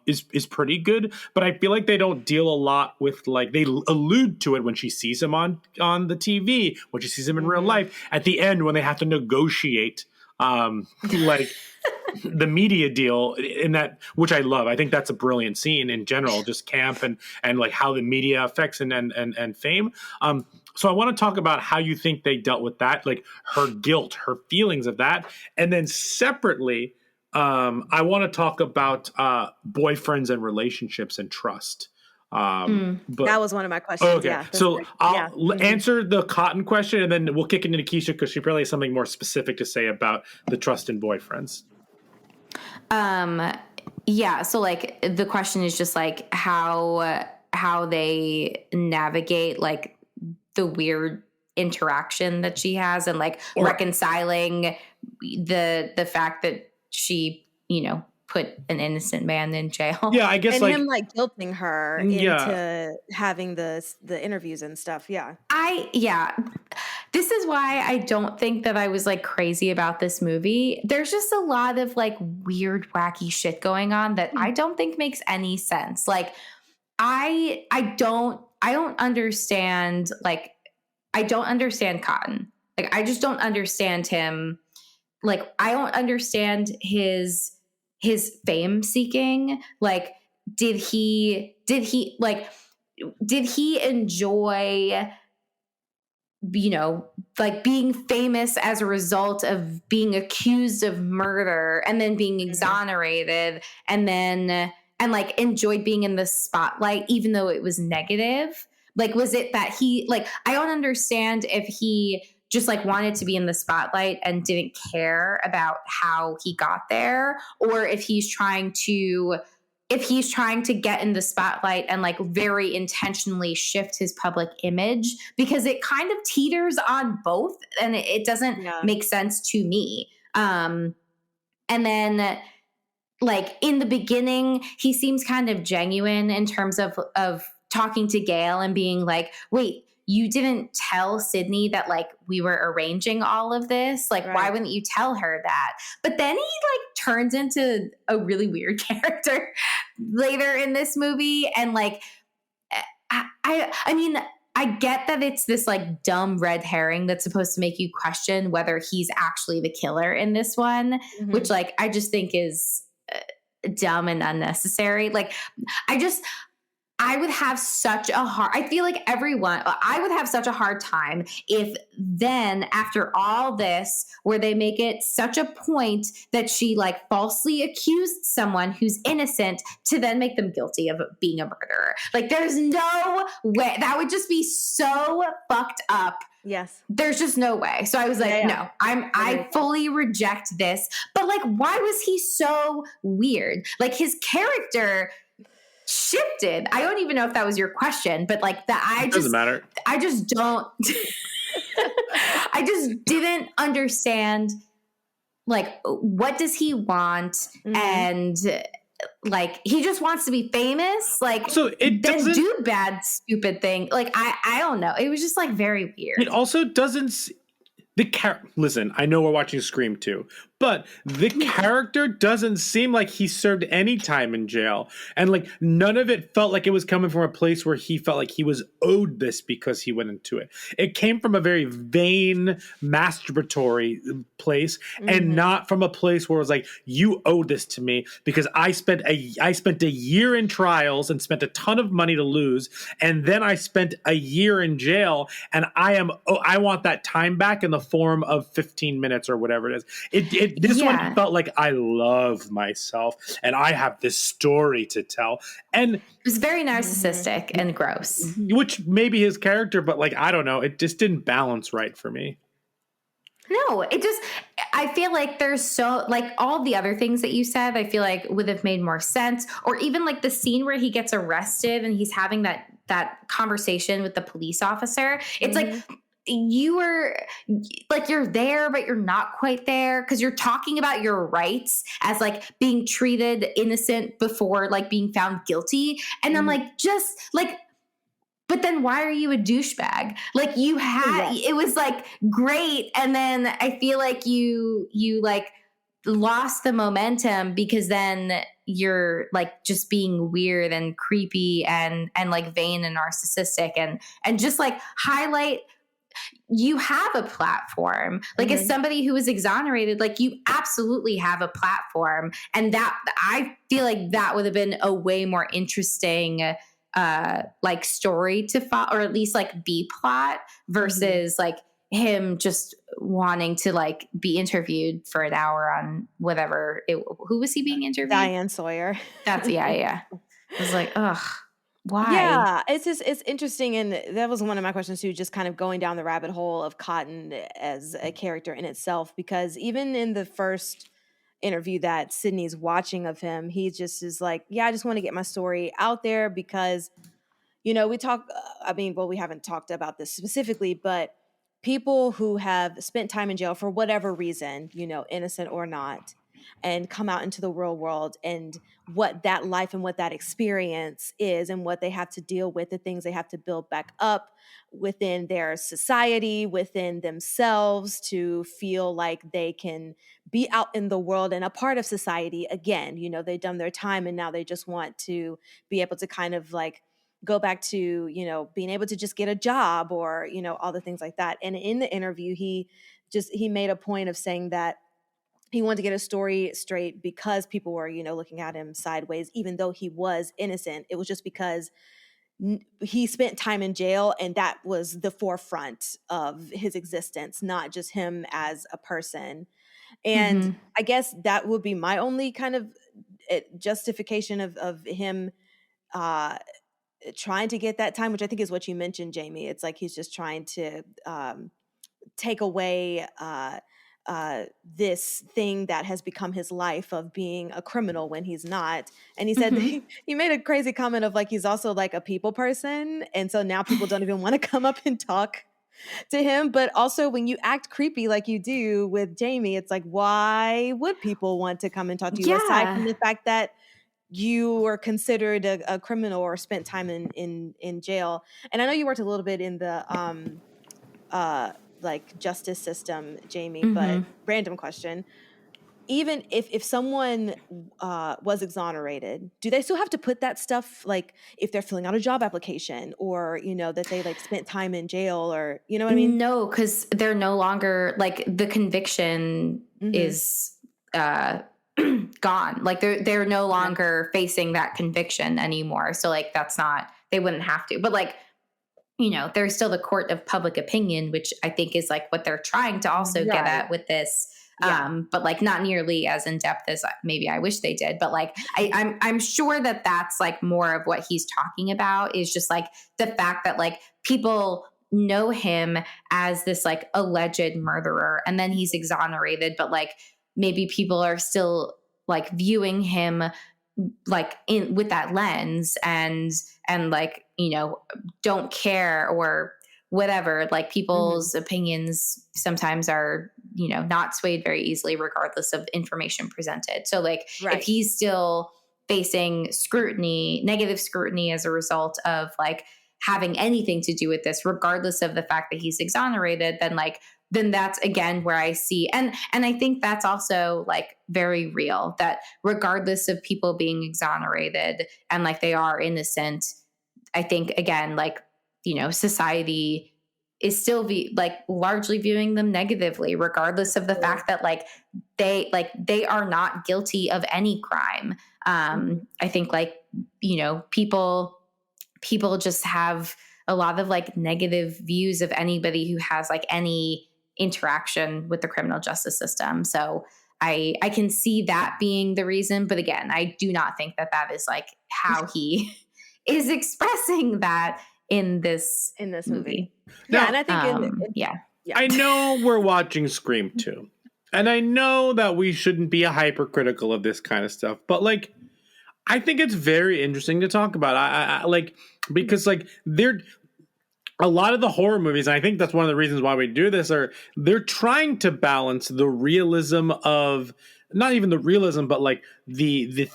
is pretty good. But I feel like they don't deal a lot with like, they allude to it when she sees him on the TV, when she sees him in real life at the end, when they have to negotiate like the media deal in that, which I love. I think that's a brilliant scene in general, just camp and like how the media affects and fame. So I want to talk about how you think they dealt with that, like her guilt, her feelings of that. And then separately, I want to talk about boyfriends and relationships and trust. But that was one of my questions. Okay. Yeah, so I'll answer the Cotton question and then we'll kick it into Nikisha because she probably has something more specific to say about the trust in boyfriends. Yeah. So like the question is just like how they navigate like the weird interaction that she has and like reconciling the fact that she, you know, put an innocent man in jail. Yeah, I guess And like him like guilting her Yeah. into having the interviews and stuff. Yeah. This is why I don't think that I was like crazy about this movie. There's just a lot of like weird, wacky shit going on that I don't think makes any sense. Like I don't understand, like I don't understand Cotton. Like I just don't understand him. Like I don't understand his fame seeking. Like did he enjoy, you know, like being famous as a result of being accused of murder and then being exonerated and like enjoyed being in the spotlight even though it was negative? Like was it that he, like I don't understand if he just like wanted to be in the spotlight and didn't care about how he got there, or if he's trying to get in the spotlight and like very intentionally shift his public image, because it kind of teeters on both and it doesn't make sense to me. And then like in the beginning, he seems kind of genuine in terms of talking to Gail and being like, wait, you didn't tell Sydney that like we were arranging all of this? Like, why wouldn't you tell her that? But then he like turns into a really weird character later in this movie. And like, I mean, I get that it's this like dumb red herring that's supposed to make you question whether he's actually the killer in this one, which like, I just think is dumb and unnecessary. Like, I would have such a hard, I feel like I would have such a hard time if then after all this, where they make it such a point that she like falsely accused someone who's innocent to then make them guilty of being a murderer. Like there's no way. That would just be so fucked up. Yes. There's just no way. So I was like, no, I fully reject this. But like, why was he so weird? Like his character shifted. I don't even know if that was your question, but like doesn't matter. I just don't I just didn't understand like what does he want, and like he just wants to be famous, like so it doesn't do bad stupid thing. Like I don't know. It was just like very weird. It also doesn't listen, I know we're watching Scream 2, but the character doesn't seem like he served any time in jail. And like none of it felt like it was coming from a place where he felt like he was owed this because he went into it. It came from a very vain, masturbatory place, and not from a place where it was like, you owe this to me because I spent a year in trials and spent a ton of money to lose, and then I spent a year in jail, and I want that time back in the form of 15 minutes or whatever it is. This one felt like I love myself and I have this story to tell. And it was very narcissistic and gross. Which may be his character, but like, I don't know. It just didn't balance right for me. No, I feel like there's so, like all the other things that you said, I feel like would have made more sense. Or even like the scene where he gets arrested and he's having that conversation with the police officer. It's like, you were like, you're there, but you're not quite there because you're talking about your rights as like being treated innocent before like being found guilty. And I'm like, just like, but then why are you a douchebag? Like it was like great. And then I feel like you like lost the momentum because then you're like just being weird and creepy and like vain and narcissistic and just like highlight. You have a platform. Like as somebody who was exonerated, like you absolutely have a platform. And that I feel like that would have been a way more interesting like story to follow, or at least like B plot versus like him just wanting to like be interviewed for an hour on whatever. Who was he being interviewed? Diane Sawyer. That's I was like, ugh. Why? Yeah, it's interesting, and that was one of my questions too, just kind of going down the rabbit hole of Cotton as a character in itself, because even in the first interview that Sydney's watching of him, he just is like, yeah, I just want to get my story out there because, you know, we haven't talked about this specifically, but people who have spent time in jail for whatever reason, you know, innocent or not, and come out into the real world, and what that life and what that experience is, and what they have to deal with, the things they have to build back up within their society, within themselves, to feel like they can be out in the world and a part of society again. You know, they've done their time and now they just want to be able to kind of like go back to, you know, being able to just get a job, or, you know, all the things like that. And in the interview, he made a point of saying that he wanted to get a story straight because people were, you know, looking at him sideways, even though he was innocent. It was just because he spent time in jail, and that was the forefront of his existence, not just him as a person. And I guess that would be my only kind of justification of him trying to get that time, which I think is what you mentioned, Jamie. It's like he's just trying to take away this thing that has become his life of being a criminal when he's not. And he said he made a crazy comment of like he's also like a people person, and so now people don't even want to come up and talk to him. But also when you act creepy like you do with Jamie, it's like, why would people want to come and talk to you, aside from the fact that you were considered a criminal or spent time in jail? And I know you worked a little bit in the like justice system, Jamie, but random question. Even if someone was exonerated, do they still have to put that stuff, like if they're filling out a job application, or, you know, that they like spent time in jail, or, you know what I mean? No, because they're no longer, like, the conviction is gone. Like they're no longer facing that conviction anymore. So like that's not, they wouldn't have to. But like, you know, there's still the court of public opinion, which I think is like what they're trying to also get at with this. But like not nearly as in depth as maybe I wish they did. But like I'm sure that that's like more of what he's talking about, is just like the fact that like people know him as this like alleged murderer, and then he's exonerated, but like maybe people are still like viewing him like in with that lens, and like, you know, don't care or whatever. Like people's opinions sometimes are, you know, not swayed very easily regardless of information presented. So like if he's still facing scrutiny, negative scrutiny as a result of like having anything to do with this, regardless of the fact that he's exonerated, then that's again where I see, and I think that's also like very real, that regardless of people being exonerated and like they are innocent, I think again, like, you know, society is still largely viewing them negatively, regardless of the fact that like they are not guilty of any crime. I think like, you know, people just have a lot of like negative views of anybody who has like any interaction with the criminal justice system. So I can see that being the reason. But again, I do not think that that is like how he is expressing that in this movie. Yeah. And I think, I know we're watching Scream 2, and I know that we shouldn't be hypercritical of this kind of stuff, but like, I think it's very interesting to talk about. I like, because like a lot of the horror movies, and I think that's one of the reasons why we do this, they're trying to balance the realism of, not even the realism, but like the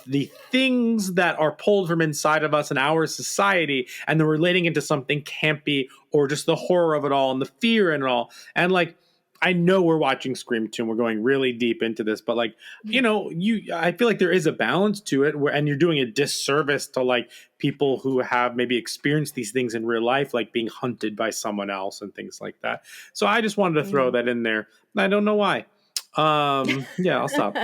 things that are pulled from inside of us in our society, and they're relating into something campy, or just the horror of it all and the fear in it all. And like, I know we're watching Scream 2 and we're going really deep into this, but like, you know, I feel like there is a balance to it, and you're doing a disservice to like people who have maybe experienced these things in real life, like being hunted by someone else and things like that. So I just wanted to throw that in there. I don't know why. Yeah, I'll stop.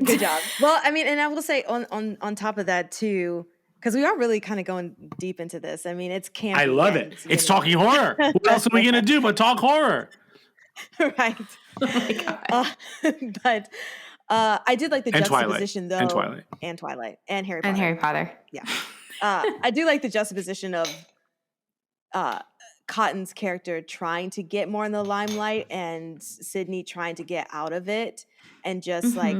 Good job. Well, I mean, and I will say on top of that too, because we are really kind of going deep into this. I mean, it's campy. I love it. It's talking horror. What else are we going to do but talk horror? Right. Oh my God. But I did like the juxtaposition, though. And Twilight. And Harry Potter. And Harry Potter. Yeah. I do like the juxtaposition of Cotton's character trying to get more in the limelight, and Sydney trying to get out of it, and just like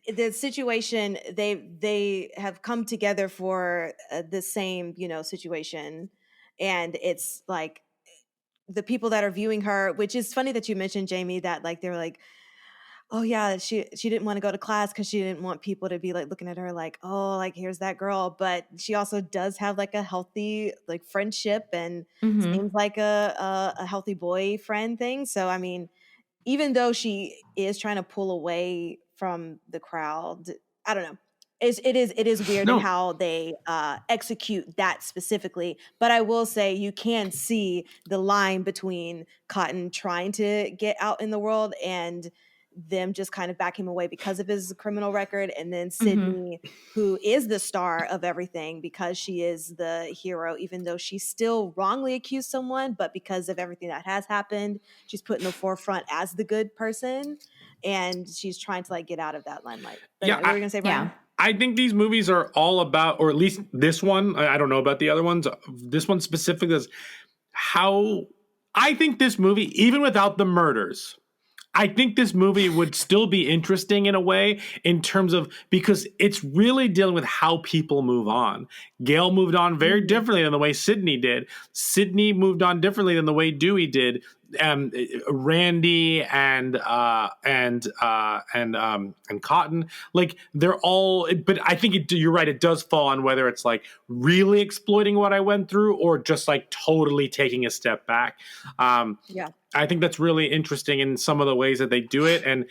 the situation, they have come together for the same, you know, situation. And it's like the people that are viewing her, which is funny that you mentioned, Jamie, that like they're like, oh yeah, she didn't want to go to class because she didn't want people to be like looking at her like, oh, like here's that girl. But she also does have like a healthy like friendship and Mm-hmm. seems like a healthy boyfriend thing. So I mean, even though she is trying to pull away from the crowd, I don't know. It is weird in No, how they execute that specifically. But I will say you can see the line between Cotton trying to get out in the world and them just kind of back him away because of his criminal record, and then Mm-hmm. Sydney, who is the star of everything because she is the hero, even though she still wrongly accused someone, but because of everything that has happened, she's put in the forefront as the good person, and she's trying to like get out of that limelight. But yeah, anyway, what were you gonna say, Brian? Yeah. I think these movies are all about, or at least this one, I don't know about the other ones, this one specifically is how I think this movie, even without the murders, I think this movie would still be interesting in a way in terms of, because it's really dealing with how people move on. Gail moved on very differently than the way Sydney did. Sydney moved on differently than the way Dewey did. Randy and Cotton, like they're all, but I think you're right. It does fall on whether it's like really exploiting what I went through or just like totally taking a step back. Yeah. I think that's really interesting in some of the ways that they do it. And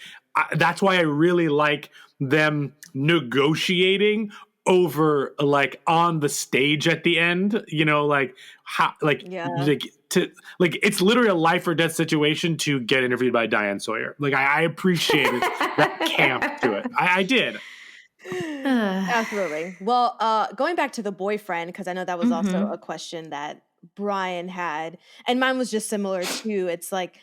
that's why I really like them negotiating over like on the stage at the end, you know, like how, Yeah. like it's literally a life or death situation to get interviewed by Diane Sawyer. Like I appreciated that camp to it. I did. Absolutely. Well, going back to the boyfriend, because I know that was also Mm-hmm. a question that Brian had, and mine was just similar too. It's like,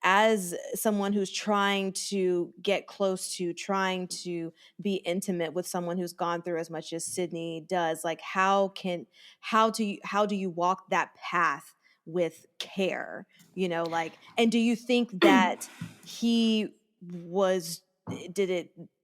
as someone who's trying to get close to, trying to be intimate with someone who's gone through as much as Sydney does, like how do you walk that path with care? You know, like, and do you think that he was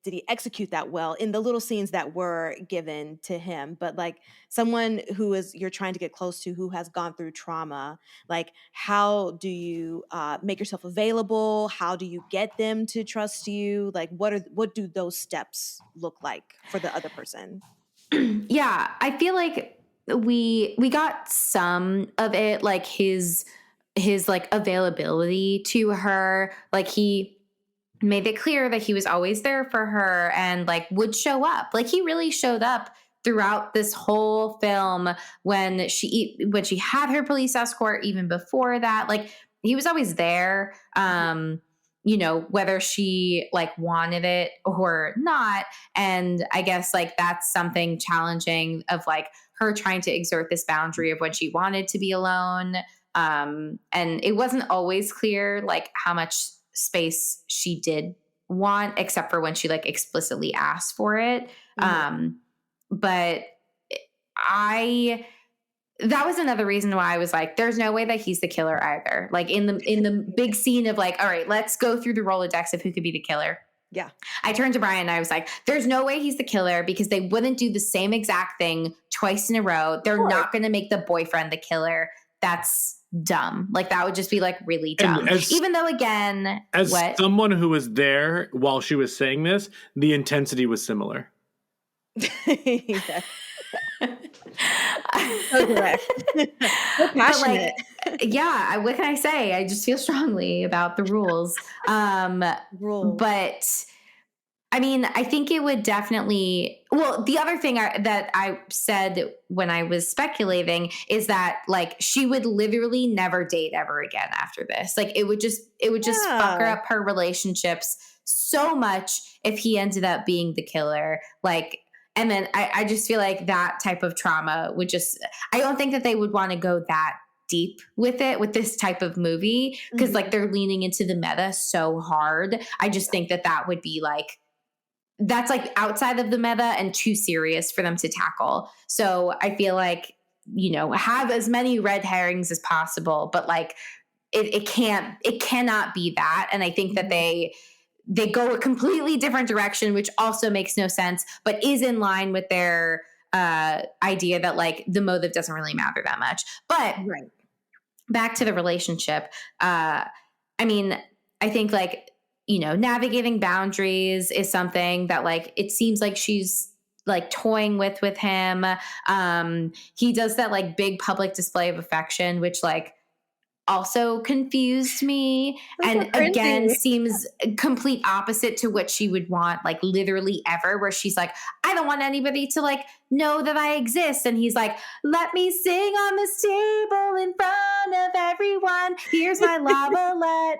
did he execute that well in the little scenes that were given to him? But like someone who is you're trying to get close to, who has gone through trauma, like how do you make yourself available? How do you get them to trust you? Like what do those steps look like for the other person? Yeah, I feel like we got some of it, like his like availability to her. Like he made it clear that he was always there for her and like would show up. Like he really showed up throughout this whole film when she had her police escort, even before that. Like he was always there. You know, whether she like wanted it or not. And I guess like that's something challenging of like her trying to exert this boundary of when she wanted to be alone. And it wasn't always clear like how much space she did want, except for when she like explicitly asked for it. But that was another reason why I was like, there's no way that he's the killer either. Like in the big scene of like, all right, let's go through the Rolodex of who could be the killer. Yeah. I turned to Brian and I was like, there's no way he's the killer because they wouldn't do the same exact thing twice in a row. They're not going to make the boyfriend the killer. That's dumb. Like that would just be like really dumb. Even though again, as someone who was there while she was saying this, the intensity was similar. Yeah. So direct. So passionate. But like, yeah, what can I say? I just feel strongly about the rules. But I mean, I think it would definitely. Well, the other thing that I said when I was speculating is that like she would literally never date ever again after this. Like it would just fuck her up her relationships so much if he ended up being the killer. Like, and then I just feel like that type of trauma would just. I don't think that they would want to go that deep with it with this type of movie because like they're leaning into the meta so hard. I just think that would be like. That's like outside of the meta and too serious for them to tackle. So I feel like, you know, have as many red herrings as possible, but like it cannot be that. And I think that they go a completely different direction, which also makes no sense, but is in line with their idea that like the motive doesn't really matter that much. But back to the relationship. I mean, I think like navigating boundaries is something that like it seems like she's like toying with him. He does that like big public display of affection, which like also confused me. That's And so cringy. again, seems complete opposite to what she would want, like literally ever, where she's like, I don't want anybody to like know that I exist. And he's like, let me sing on this table in front of everyone. Here's my lavalette.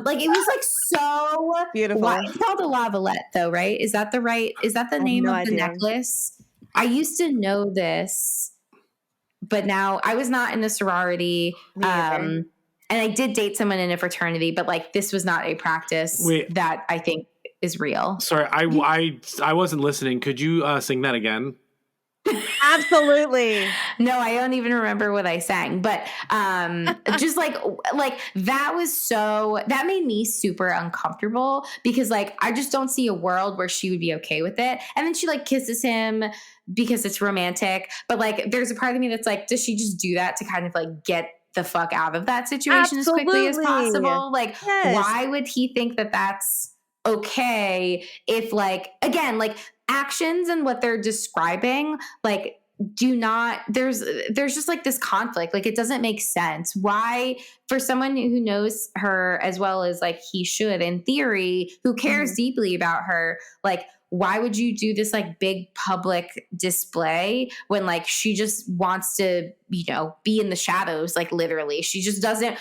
Like it was like so Beautiful. It's called a lavalette though, right? Is that the name of the necklace? I used to know this, but now I was not in a sorority. And I did date someone in a fraternity, but like this was not a practice that I think is real. Sorry, I wasn't listening. Could you sing that again? Absolutely. No, I don't even remember what I sang, but just like that made me super uncomfortable because like I just don't see a world where she would be okay with it. And then she like kisses him because it's romantic, but like there's a part of me that's like, does she just do that to kind of like get the fuck out of that situation as quickly as possible? Like, why would he think that that's okay if like, again, like actions and what they're describing, like there's just like this conflict. Like it doesn't make sense. Why, for someone who knows her as well as like he should in theory, who cares deeply about her, like why would you do this like big public display when like she just wants to, be in the shadows, like literally. She doesn't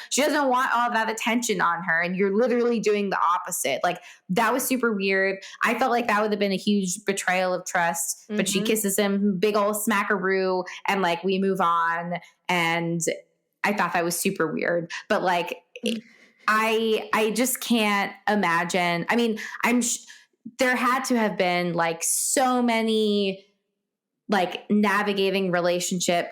want all that attention on her, and you're literally doing the opposite. Like that was super weird. I felt like that would have been a huge betrayal of trust, but she kisses him, big old smackaroo, and like we move on. And I thought that was super weird. But like I just can't imagine. I mean, there had to have been like so many like navigating relationship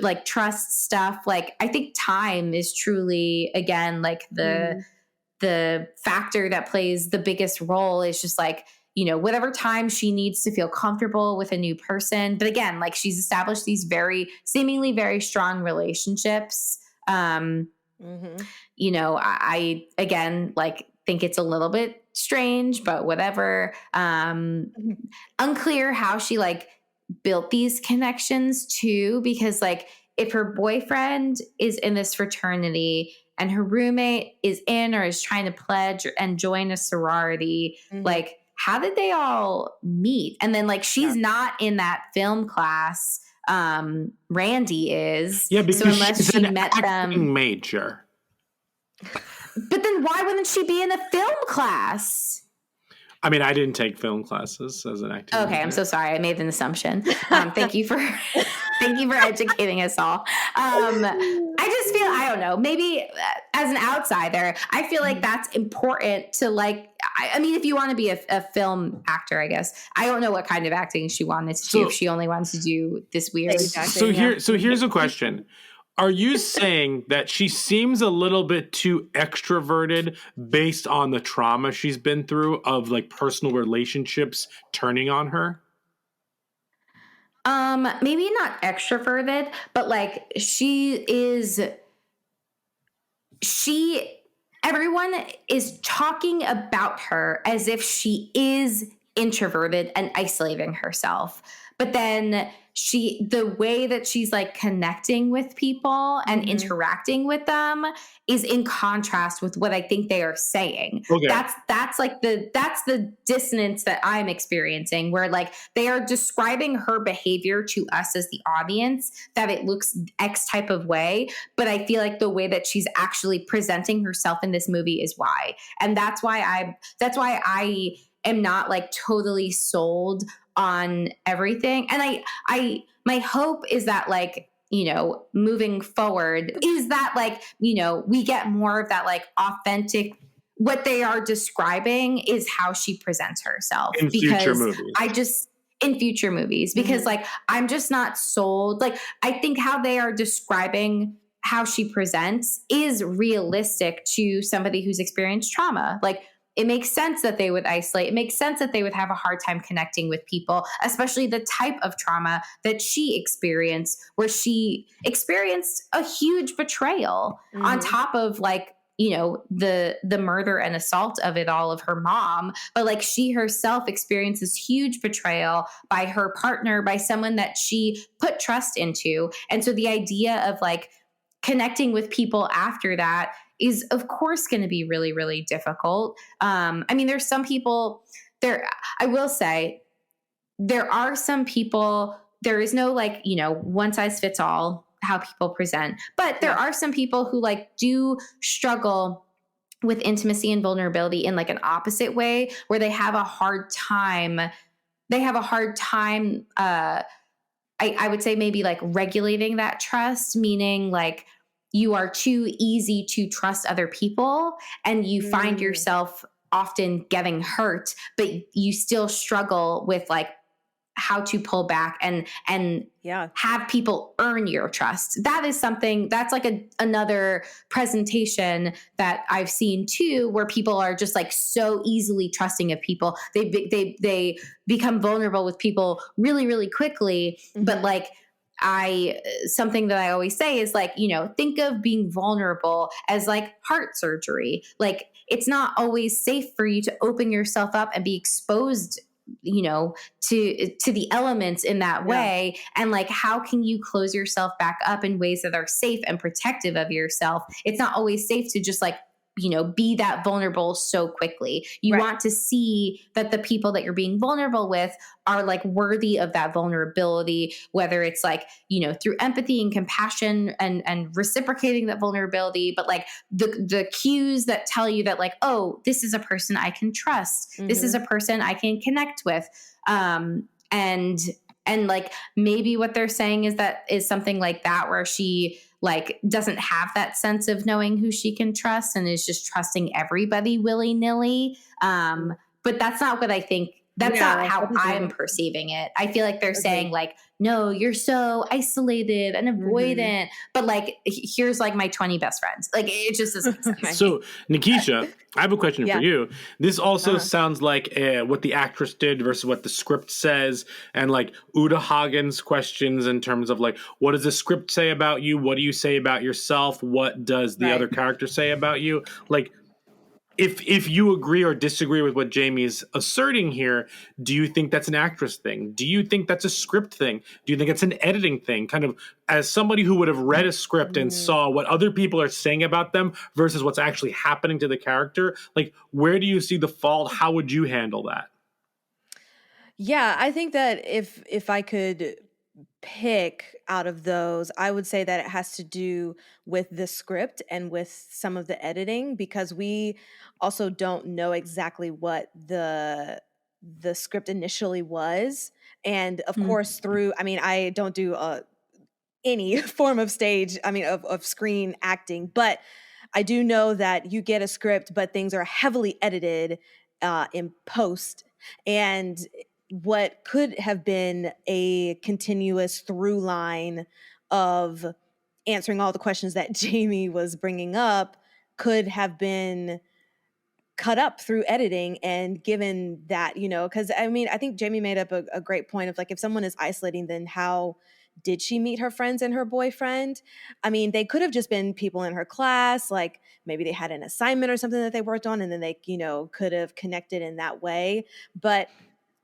like trust stuff. Like I think time is truly, again, like the factor that plays the biggest role is just like, whatever time she needs to feel comfortable with a new person. But again, like she's established these seemingly very strong relationships. I again, like think it's a little bit strange, but whatever. Unclear how she like built these connections too, because like if her boyfriend is in this fraternity and her roommate is in or is trying to pledge and join a sorority, like how did they all meet? And then like she's not in that film class. Randy is. Yeah, because so unless she's she an met them major. But then why wouldn't she be in a film class? I mean, I didn't take film classes as an acting major. I'm so sorry. I made an assumption. Thank you for educating us all. I just feel, I don't know, maybe as an outsider, I feel like that's important to like, I mean, if you want to be a film actor, I guess. I don't know what kind of acting she wanted to do, if she only wanted to do this weird. So here's a question. Are you saying that she seems a little bit too extroverted based on the trauma she's been through of like personal relationships turning on her? Maybe not extroverted, but like everyone is talking about her as if she is introverted and isolating herself. But then the way that she's like connecting with people and interacting with them is in contrast with what I think they are saying. Okay. That's the dissonance that I'm experiencing, where like they are describing her behavior to us as the audience that it looks X type of way. But I feel like the way that she's actually presenting herself in this movie is Y. And that's why I am not like totally sold on everything. And my hope is that like, moving forward is that like, we get more of that like authentic, what they are describing is how she presents herself in future movies. Because like, I'm just not sold. Like, I think how they are describing how she presents is realistic to somebody who's experienced trauma. Like, it makes sense that they would isolate. It makes sense that they would have a hard time connecting with people, especially the type of trauma that she experienced, where she experienced a huge betrayal on top of like the murder and assault of it all of her mom, but like she herself experiences huge betrayal by her partner, by someone that she put trust into. And so the idea of like connecting with people after that is of course going to be really, really difficult. I mean, there's some people there, I will say there are some people, there is no like, one size fits all how people present, but there are some people who like do struggle with intimacy and vulnerability in like an opposite way, where they have a hard time. I would say maybe like regulating that trust, meaning like you are too easy to trust other people and you find yourself often getting hurt, but you still struggle with like how to pull back and have people earn your trust. That is something that's like another presentation that I've seen too, where people are just like so easily trusting of people. They become vulnerable with people really, really quickly. But like something that I always say is like, think of being vulnerable as like heart surgery. Like it's not always safe for you to open yourself up and be exposed to the elements in that way. And like, how can you close yourself back up in ways that are safe and protective of yourself? It's not always safe to just like, be that vulnerable so quickly. You want to see that the people that you're being vulnerable with are like worthy of that vulnerability, whether it's like, through empathy and compassion and reciprocating that vulnerability, but like the cues that tell you that like, oh, this is a person I can trust. This is a person I can connect with. And like maybe what they're saying is something like that, where she like doesn't have that sense of knowing who she can trust and is just trusting everybody willy-nilly. But that's not what I think. That's not how I'm perceiving it. I feel like they're saying like, no, you're so isolated and avoidant, but like, here's like my 20 best friends. Like it just doesn't make sense. So Nikisha, I have a question for you. This also sounds like what the actress did versus what the script says, and like Uta Hagen's questions in terms of like, what does the script say about you? What do you say about yourself? What does the other character say about you? Like, if you agree or disagree with what Jamie's asserting here, do you think that's an actress thing? Do you think that's a script thing? Do you think it's an editing thing? Kind of as somebody who would have read a script and saw what other people are saying about them versus what's actually happening to the character, like where do you see the fault? How would you handle that? Yeah, I think that if I could pick out of those, I would say that it has to do with the script and with some of the editing, because we also don't know exactly what the script initially was. And of course I don't do any form of stage, of screen acting, but I do know that you get a script, but things are heavily edited in post. And what could have been a continuous through line of answering all the questions that Jamie was bringing up could have been cut up through editing. And given that, because I think Jamie made up a great point of like, if someone is isolating, then how did she meet her friends and her boyfriend? They could have just been people in her class, like maybe they had an assignment or something that they worked on, and then they, could have connected in that way. But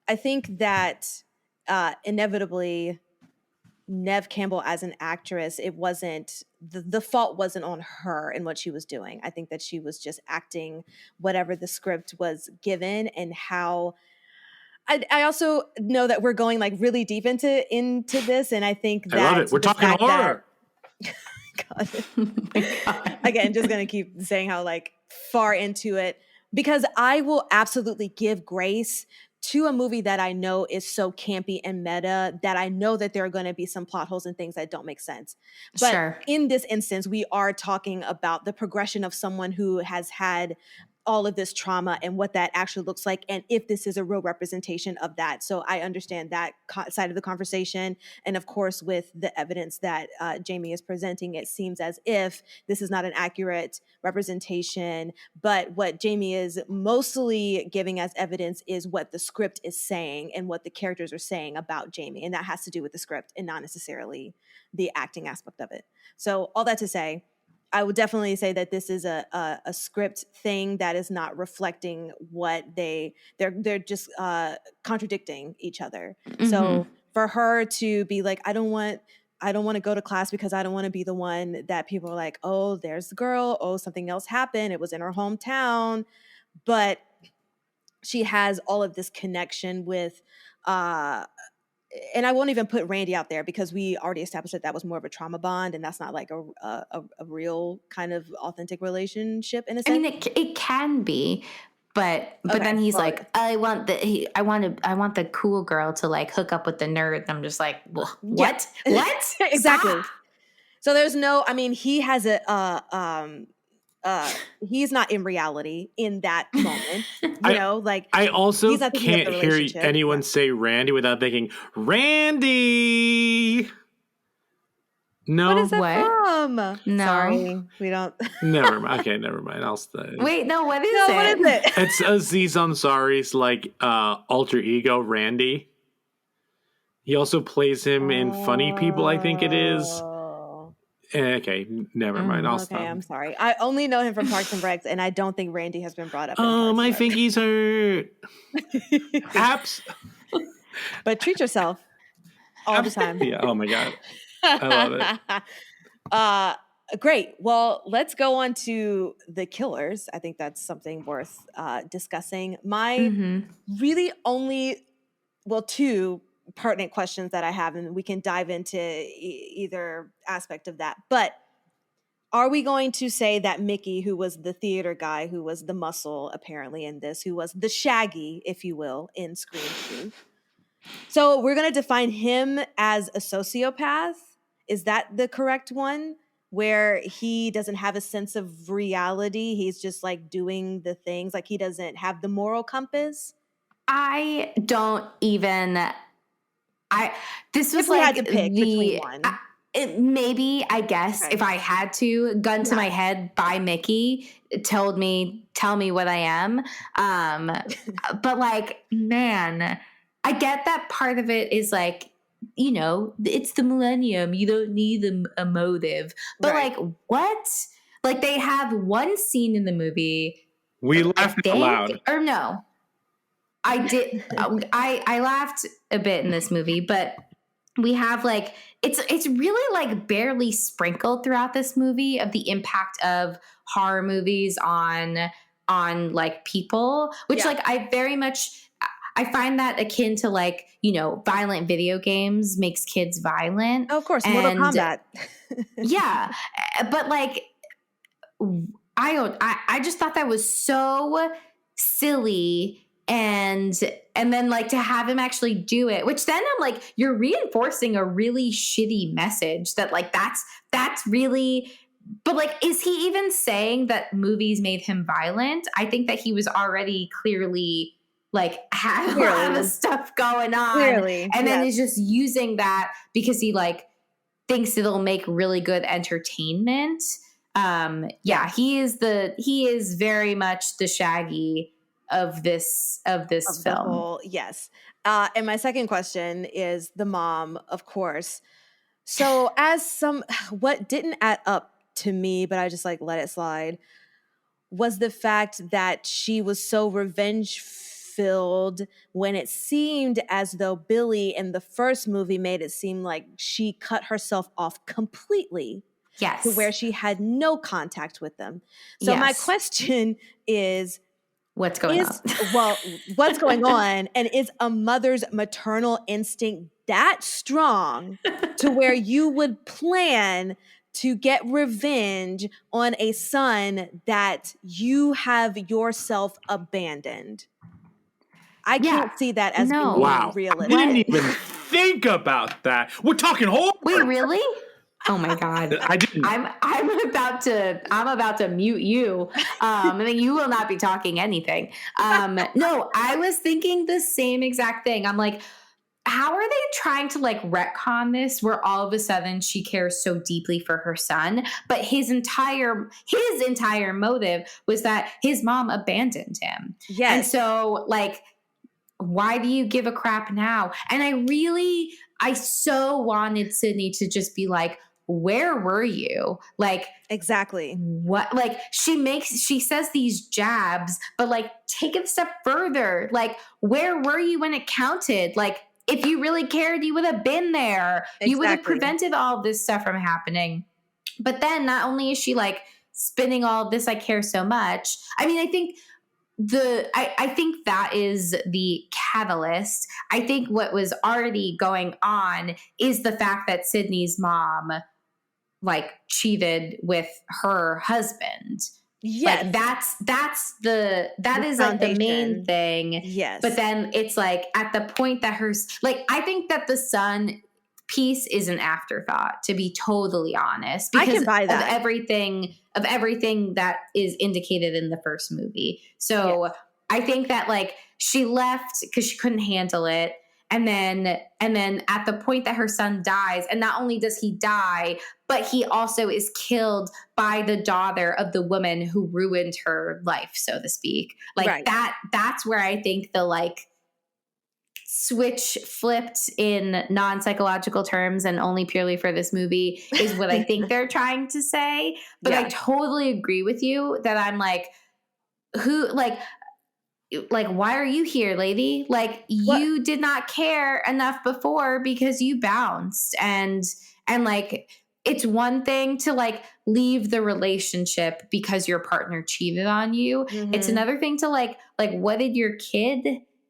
I think that inevitably Neve Campbell as an actress, it wasn't, the fault wasn't on her and what she was doing. I think that she was just acting whatever the script was given. And how I also know that we're going like really deep into this. And I think that I love it. We're talking horror. God. Again, just going to keep saying how like far into it, because I will absolutely give grace to a movie that I know is so campy and meta that I know that there are going to be some plot holes and things that don't make sense. But in this instance, we are talking about the progression of someone who has had all of this trauma and what that actually looks like, and if this is a real representation of that. So I understand that side of the conversation. And of course, with the evidence that Jamie is presenting, it seems as if this is not an accurate representation. But what Jamie is mostly giving as evidence is what the script is saying and what the characters are saying about Jamie. And that has to do with the script and not necessarily the acting aspect of it. So all that to say, I would definitely say that this is a script thing that is not reflecting what they're just contradicting each other. So for her to be like, I don't want to go to class because I don't want to be the one that people are like, oh, there's the girl. Oh, something else happened. It was in her hometown. But she has all of this connection with, and I won't even put Randy out there because we already established that was more of a trauma bond, and that's not like a real kind of authentic relationship in a sense. I mean, it can be, but then he's like, I want the cool girl to like hook up with the nerd. And I'm just like, what? Yeah. What? Exactly. Stop. So there's no. I mean, he has he's not in reality in that moment. I also can't hear anyone say Randy without thinking Randy. No, what is that from? No, sorry, we don't. Never mind. Okay, never mind. I'll stay. Wait, no, what is no, it? What is it? It's Aziz Ansari's like alter ego, Randy. He also plays him in Funny People, I think it is. Okay, never mind. I'll stop. Okay, I'm sorry. I only know him from Parks and Recs, and I don't think Randy has been brought up. My fingies hurt. Apps. But treat yourself all the time. Yeah. Oh my god, I love it. Great. Well, let's go on to the killers. I think that's something worth discussing. My really only, two pertinent questions that I have, and we can dive into either aspect of that. But are we going to say that Mickey, who was the theater guy, who was the muscle apparently in this, who was the Shaggy, if you will, in Scream 2? So we're going to define him as a sociopath. Is that the correct one? Where he doesn't have a sense of reality. He's just like doing the things, like he doesn't have the moral compass. I don't even... This was if we like had to pick between one. Maybe, I guess, if I had to, gun to my head by Mickey, tell me what I am. But like, man, I get that part of it is like, it's the millennium. You don't need a motive. But like, what? Like, they have one scene in the movie. We laughed out loud. Or no. I did. I laughed a bit in this movie, but we have like it's really like barely sprinkled throughout this movie of the impact of horror movies on like people, which like I find that akin to like violent video games makes kids violent. Oh, of course, Mortal Kombat. Yeah, but like I just thought that was so silly. And then like to have him actually do it, which then I'm like, you're reinforcing a really shitty message that like that's really, but like, is he even saying that movies made him violent? I think that he was already clearly like had a lot of stuff going on. Clearly. And then he's just using that because he like thinks it'll make really good entertainment. He is very much the Shaggy of this film. Yes. And my second question is the mom, of course. So what didn't add up to me, but I just like let it slide, was the fact that she was so revenge filled when it seemed as though Billy in the first movie made it seem like she cut herself off completely. Yes. To where she had no contact with them. So my question is, what's going on? Well, what's going on? And is a mother's maternal instinct that strong to where you would plan to get revenge on a son that you have yourself abandoned? I can't see that as being realistic. I didn't even think about that. We're talking horror. Wait, really? Oh my God! I didn't. I'm about to mute you, and then you will not be talking anything. No, I was thinking the same exact thing. I'm like, how are they trying to like retcon this? Where all of a sudden she cares so deeply for her son, but his entire motive was that his mom abandoned him. Yes, and so like, why do you give a crap now? And I so wanted Sydney to just be like, where were you? Like, exactly. What? Like, she says these jabs, but like, take it a step further. Like, where were you when it counted? Like, if you really cared, you would have been there. You would have prevented all of this stuff from happening. But then not only is she like spinning all of this, I care so much. I mean, I think I think that is the catalyst. I think what was already going on is the fact that Sydney's mom like cheated with her husband. Yes. Like that is like the main thing. Yes. But then it's like at the point that I think that the son piece is an afterthought, to be totally honest, because I can buy that. of everything that is indicated in the first movie. So yes. I think that like she left because she couldn't handle it. And then at the point that her son dies, and not only does he die, but he also is killed by the daughter of the woman who ruined her life, so to speak. Like right. That's where I think the like switch flipped in non-psychological terms and only purely for this movie is what I think they're trying to say. But yeah. I totally agree with you that I'm like, who like why are you here, lady? Like what? You did not care enough before because you bounced and like it's one thing to like leave the relationship because your partner cheated on you. Mm-hmm. It's another thing to like what did your kid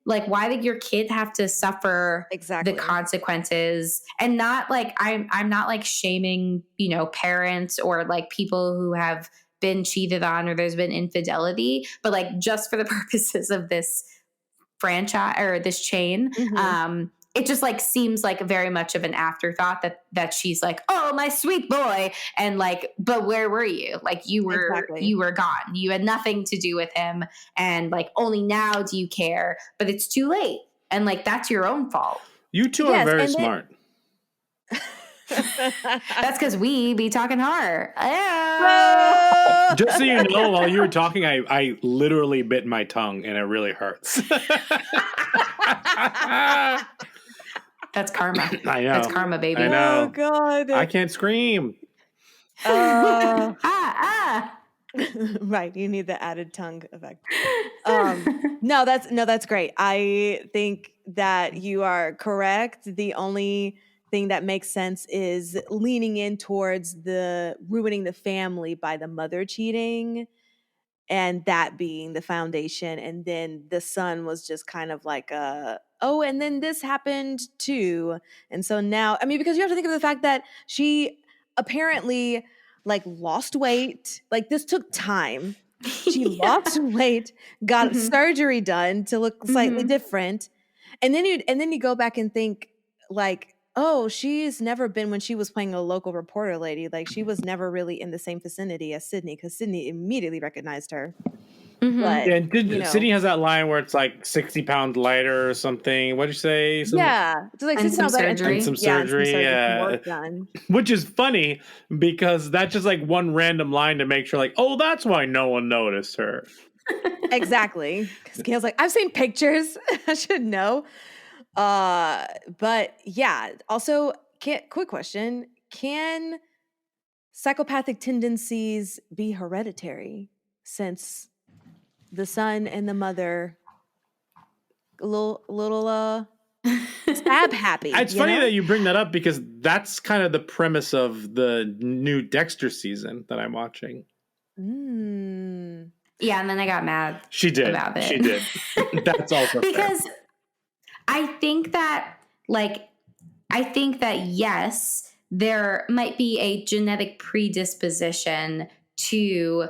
like why did your kid have to suffer the consequences? And not like I'm not like shaming, parents or like people who have been cheated on or there's been infidelity, but like just for the purposes of this franchise or this chain, mm-hmm. It just like seems like very much of an afterthought that she's like, oh, my sweet boy. And like, but where were you? Like you were gone. You had nothing to do with him. And like, only now do you care, but it's too late. And like, that's your own fault. You two are very smart. That's because we be talking horror. Just so you know, while you were talking, I literally bit my tongue and it really hurts. That's karma. I know. That's karma, baby. I know. Oh God. I can't scream. Right. You need the added tongue effect. No, that's great. I think that you are correct. The only thing that makes sense is leaning in towards the ruining the family by the mother cheating and that being the foundation. And then the son was just kind of like and then this happened too. And so now, I mean, because you have to think of the fact that she apparently like lost weight. Like this took time. She lost weight, got mm-hmm. surgery done to look slightly mm-hmm. different. And then you go back and think like, oh, she's never been when she was playing a local reporter lady. Like she was never really in the same vicinity as Sydney because Sydney immediately recognized her. Mm-hmm. But, yeah, Sydney has that line where it's like 60 pounds lighter or something. What'd you say? It's like and some surgery. And some surgery. Yeah. Which is funny because that's just like one random line to make sure like, oh, that's why no one noticed her. Exactly. Because Gail's like, I've seen pictures. I should know. But yeah, also quick question. Can psychopathic tendencies be hereditary since the son and the mother a little stab happy? It's funny that you bring that up because that's kind of the premise of the new Dexter season that I'm watching. Yeah, and then I got mad. She did. About it. She did. That's also because fair. I think that yes, there might be a genetic predisposition to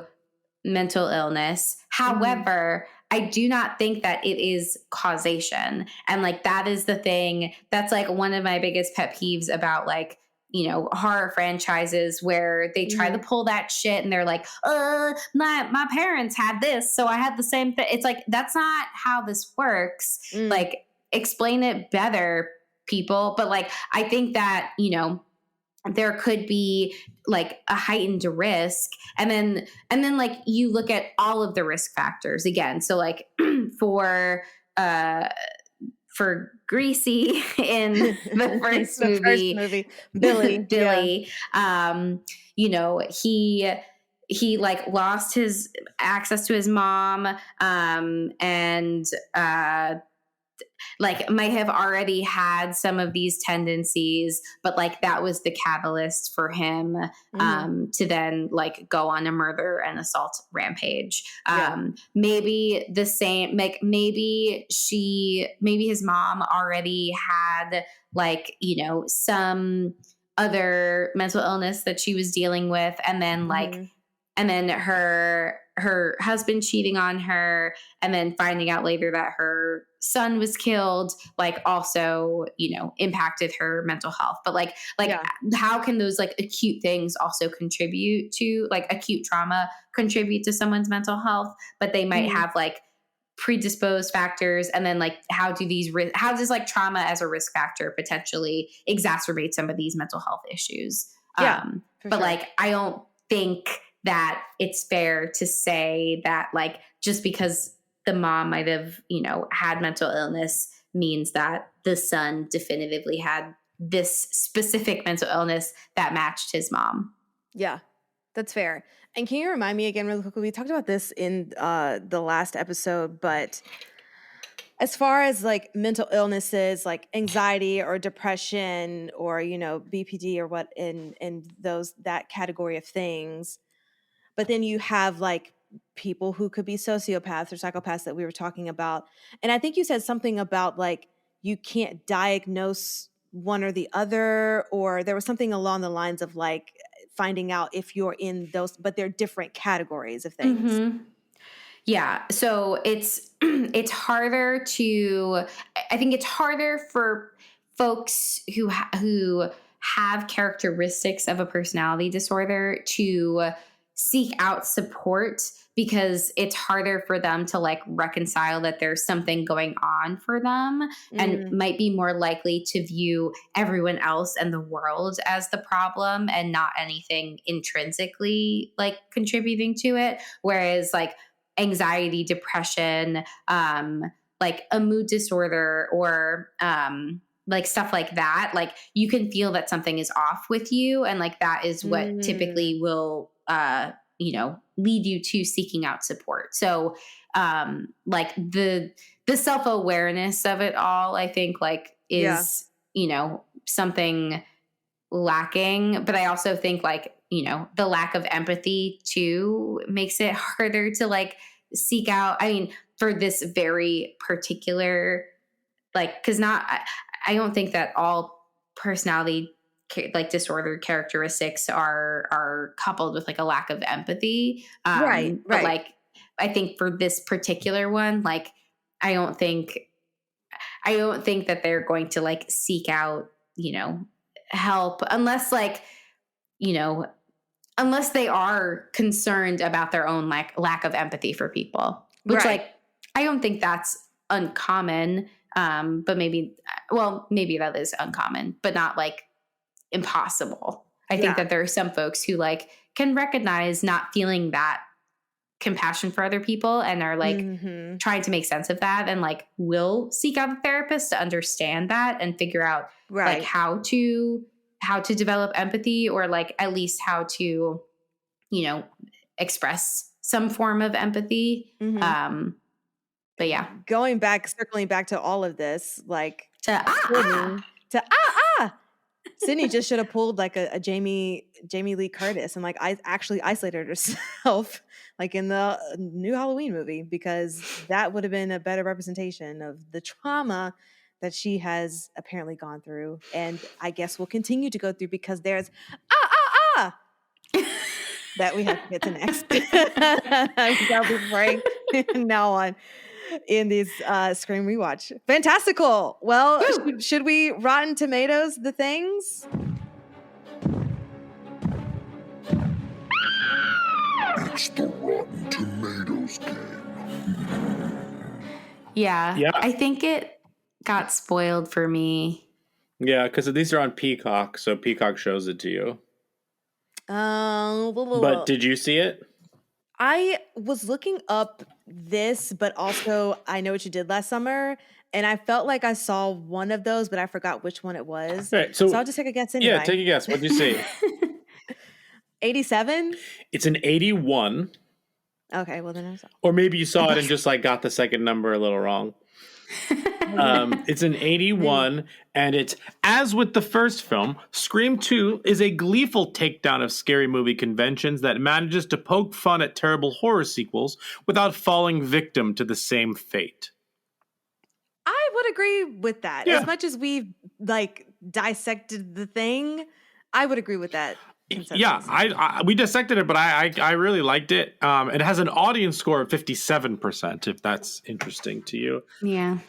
mental illness. However, I do not think that it is causation. And like that is the thing that's like one of my biggest pet peeves about like, horror franchises where they try to pull that shit and they're like, my parents had this, so I had the same thing. It's like, that's not how this works. Like, explain it better, people. But like, I think that, there could be like a heightened risk. And then like you look at all of the risk factors again. So like for for Greasy in the first movie. Billy. Billy. You know, he like lost his access to his mom, and like might have already had some of these tendencies, but like that was the catalyst for him to then like go on a murder and assault rampage. Maybe the same, like maybe his mom already had like, you know, some other mental illness that she was dealing with, and then like and then her husband cheating on her, and then finding out later that her son was killed, like also, you know, impacted her mental health. But like how can those like acute things also contribute to like acute trauma contribute to someone's mental health? But they might have like predisposed factors, and then like how does like trauma as a risk factor potentially exacerbate some of these mental health issues? But like I don't think that it's fair to say that like just because the mom might have, you know, had mental illness means that the son definitively had this specific mental illness that matched his mom. Yeah, that's fair. And can you remind me again really quickly, we talked about this in the last episode, but as far as like mental illnesses like anxiety or depression or, you know, BPD or what in that category of things, but then you have like people who could be sociopaths or psychopaths that we were talking about. And I think you said something about like you can't diagnose one or the other, or there was something along the lines of like finding out if you're in those, but they're different categories of things. Yeah. So it's harder I think it's harder for folks who have characteristics of a personality disorder to seek out support, because it's harder for them to like reconcile that there's something going on for them, and might be more likely to view everyone else and the world as the problem and not anything intrinsically like contributing to it. Whereas like anxiety, depression, like a mood disorder, or like stuff like that, like you can feel that something is off with you, and like that is what typically will you know, lead you to seeking out support. So like the self-awareness of it all, I think like is you know, something lacking. But I also think like, you know, the lack of empathy too makes it harder to like seek out, I mean, for this very particular like, because I don't think that all personality like disorder characteristics are coupled with like a lack of empathy. Right. But like, I think for this particular one, like, I don't think that they're going to like seek out, you know, help unless like, you know, unless they are concerned about their own like lack of empathy for people, which like, I don't think that's uncommon. But maybe that is uncommon, but not like impossible. I think that there are some folks who like can recognize not feeling that compassion for other people and are like trying to make sense of that, and like will seek out a therapist to understand that and figure out like how to develop empathy, or like at least how to, you know, express some form of empathy. But yeah, circling back to all of this, like Sydney just should have pulled like a Jamie Lee Curtis and like I actually isolated herself like in the new Halloween movie, because that would have been a better representation of the trauma that she has apparently gone through, and I guess will continue to go through, because there's that we have to get to next. I'll be praying now on in these Scream rewatch. Fantastical. Well, should we Rotten Tomatoes the things? It's the Rotten Tomatoes game. Yeah. I think it got spoiled for me. Yeah, because these are on Peacock, so Peacock shows it to you. But did you see it? I was looking up this, but also I Know What You Did Last Summer, and I felt like I saw one of those, but I forgot which one it was. All right, So I'll just take a guess anyway. Yeah, take a guess. What'd you say? 87? It's an 81. Okay, well then I saw. Or maybe you saw it and just like got the second number a little wrong. It's an 81, and it's, as with the first film, Scream 2 is a gleeful takedown of scary movie conventions that manages to poke fun at terrible horror sequels without falling victim to the same fate. I would agree with that. Yeah. As much as we've like dissected the thing, I would agree with that. Yeah, we dissected it, but I really liked it. It has an audience score of 57%, if that's interesting to you. Yeah.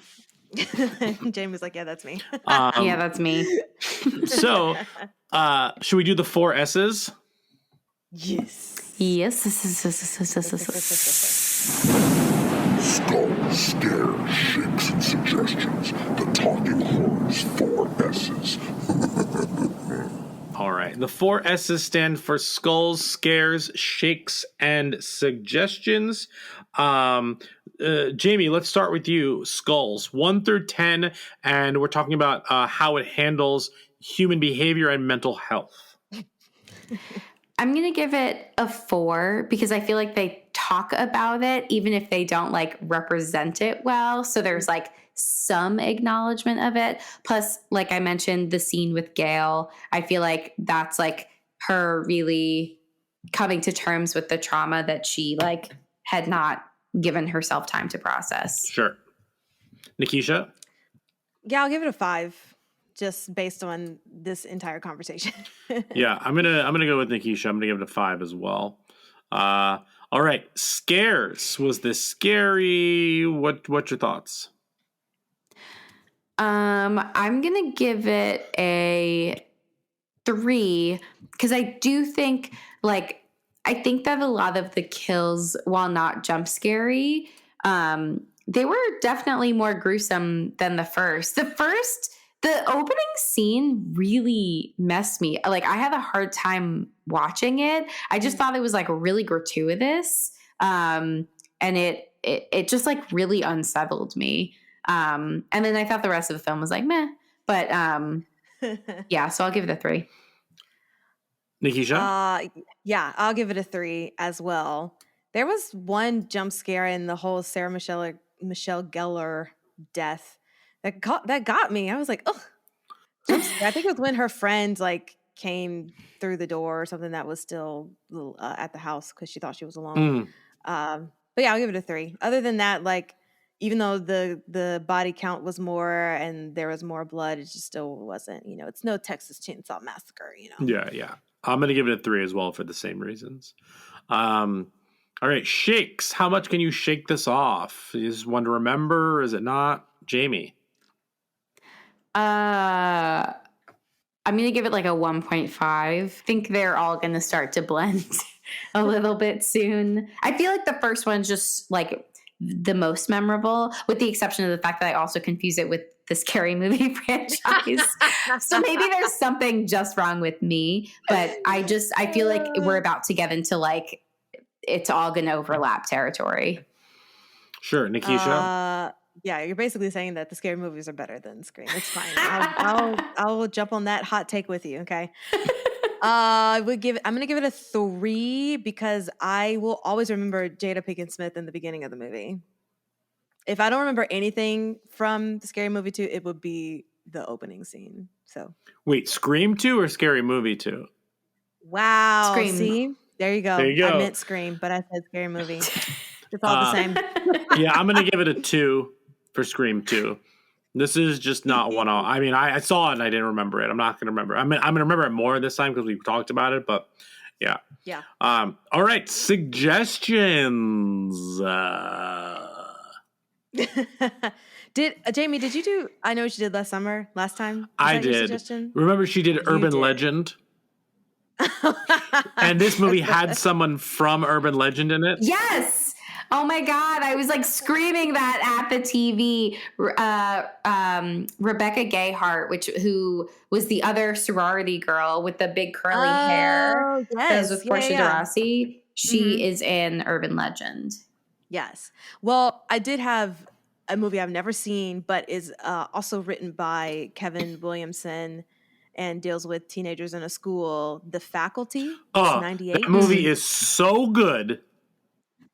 Jamie was like, yeah, that's me. Yeah, that's me. So, should we do the 4 S's? Yes. Yes. Skull, scare, shakes, and suggestions. The Talking Horrors 4 S's. All right. The 4 S's stand for skulls, scares, shakes, and suggestions. Jamie, let's start with you. Skulls, 1 through 10, and we're talking about how it handles human behavior and mental health. I'm going to give it a 4 because I feel like they talk about it even if they don't like represent it well. So there's like some acknowledgement of it. Plus, like I mentioned, the scene with Gail, I feel like that's like her really coming to terms with the trauma that she like had not given herself time to process. Sure. Nikisha? Yeah, I'll give it a 5, just based on this entire conversation. Yeah, I'm gonna go with Nikisha. I'm gonna give it a 5 as well. All right, scares. Was this scary? What's your thoughts? I'm gonna give it a 3 because I do think I think that a lot of the kills, while not jump scary, they were definitely more gruesome than the first. The opening scene really messed me. Like I had a hard time watching it. I just thought it was like really gratuitous. And it just like really unsettled me. And then I thought the rest of the film was like meh. But yeah, so I'll give it a 3. Nikisha? Yeah, I'll give it a 3 as well. There was one jump scare in the whole Sarah Michelle Gellar death that got me. I was like, ugh. I think it was when her friend like came through the door or something that was still at the house because she thought she was alone. But yeah, I'll give it a 3. Other than that, like even though the body count was more and there was more blood, it just still wasn't. It's no Texas Chainsaw Massacre. Yeah. I'm gonna give it a 3 as well for the same reasons. All right, shakes. How much can you shake this off? Is one to remember? Is it not? Jamie? I'm going to give it like a 1.5. I think they're all going to start to blend a little bit soon. I feel like the first one's just like the most memorable, with the exception of the fact that I also confuse it with the Scary Movie franchise. So maybe there's something just wrong with me, but I feel like we're about to get into like, it's all going to overlap territory. Sure. Nikisha? Yeah, you're basically saying that the scary movies are better than Scream. It's fine. I'll jump on that hot take with you. Okay. I'm gonna give it a 3 because I will always remember Jada Pinkett Smith in the beginning of the movie. If I don't remember anything from the Scary Movie 2, it would be the opening scene. So wait, Scream 2 or Scary Movie 2? Wow. Scream. See? There you go. I meant Scream, but I said Scary Movie. It's all the same. Yeah, I'm gonna give it a 2 for Scream 2. This is just not one. I mean, I saw it and I didn't remember it. I'm not going to remember. I'm going to remember it more this time because we talked about it. But yeah. Yeah. All right. Suggestions. Jamie, did you do I Know What You Did Last Summer last time? I did. Remember she did Urban Legend? And this movie had someone from Urban Legend in it? Yes. Oh my God. I was like screaming that at the TV. Rebecca Gayheart, who was the other sorority girl with the big curly hair. Yes. That was with Portia de Rossi. She is in Urban Legend. Yes. Well, I did have a movie I've never seen, but is also written by Kevin Williamson and deals with teenagers in a school. The Faculty. It's 98. That movie is so good.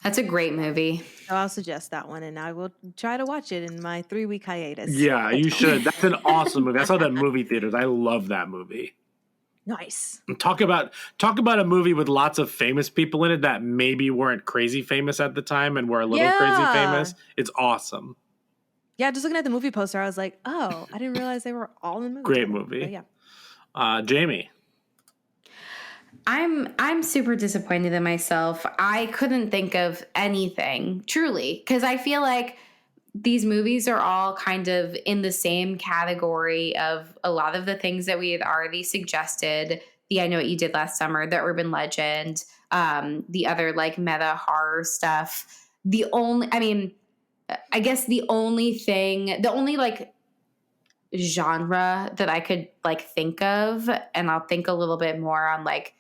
That's a great movie. So I'll suggest that one, and I will try to watch it in my 3-week hiatus. Yeah, you should. That's an awesome movie. I saw that in movie theaters. I love that movie. Nice. Talk about a movie with lots of famous people in it that maybe weren't crazy famous at the time and were a little crazy famous. It's awesome. Yeah, just looking at the movie poster, I was like, oh, I didn't realize they were all in the movie. Great movie. But yeah. Jamie. I'm super disappointed in myself. I couldn't think of anything, truly, because I feel like these movies are all kind of in the same category of a lot of the things that we had already suggested. The I Know What You Did Last Summer, the Urban Legend, the other like meta horror stuff. The only like genre that I could like think of, and I'll think a little bit more on like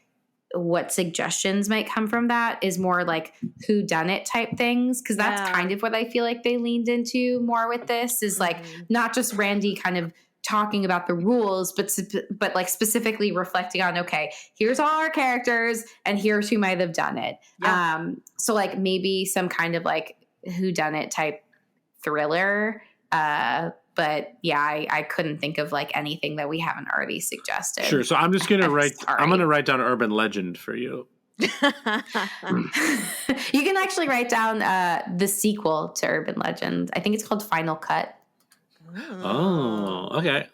what suggestions might come from that, is more like whodunit type things, because that's kind of what I feel like they leaned into more with this, is like not just Randy kind of talking about the rules, but like specifically reflecting on, okay, here's all our characters and here's who might have done it. So like maybe some kind of like whodunit type thriller. But yeah, I couldn't think of like anything that we haven't already suggested. Sure. So I'm just gonna write down Urban Legend for you. You can actually write down the sequel to Urban Legend. I think it's called Final Cut. Oh, okay.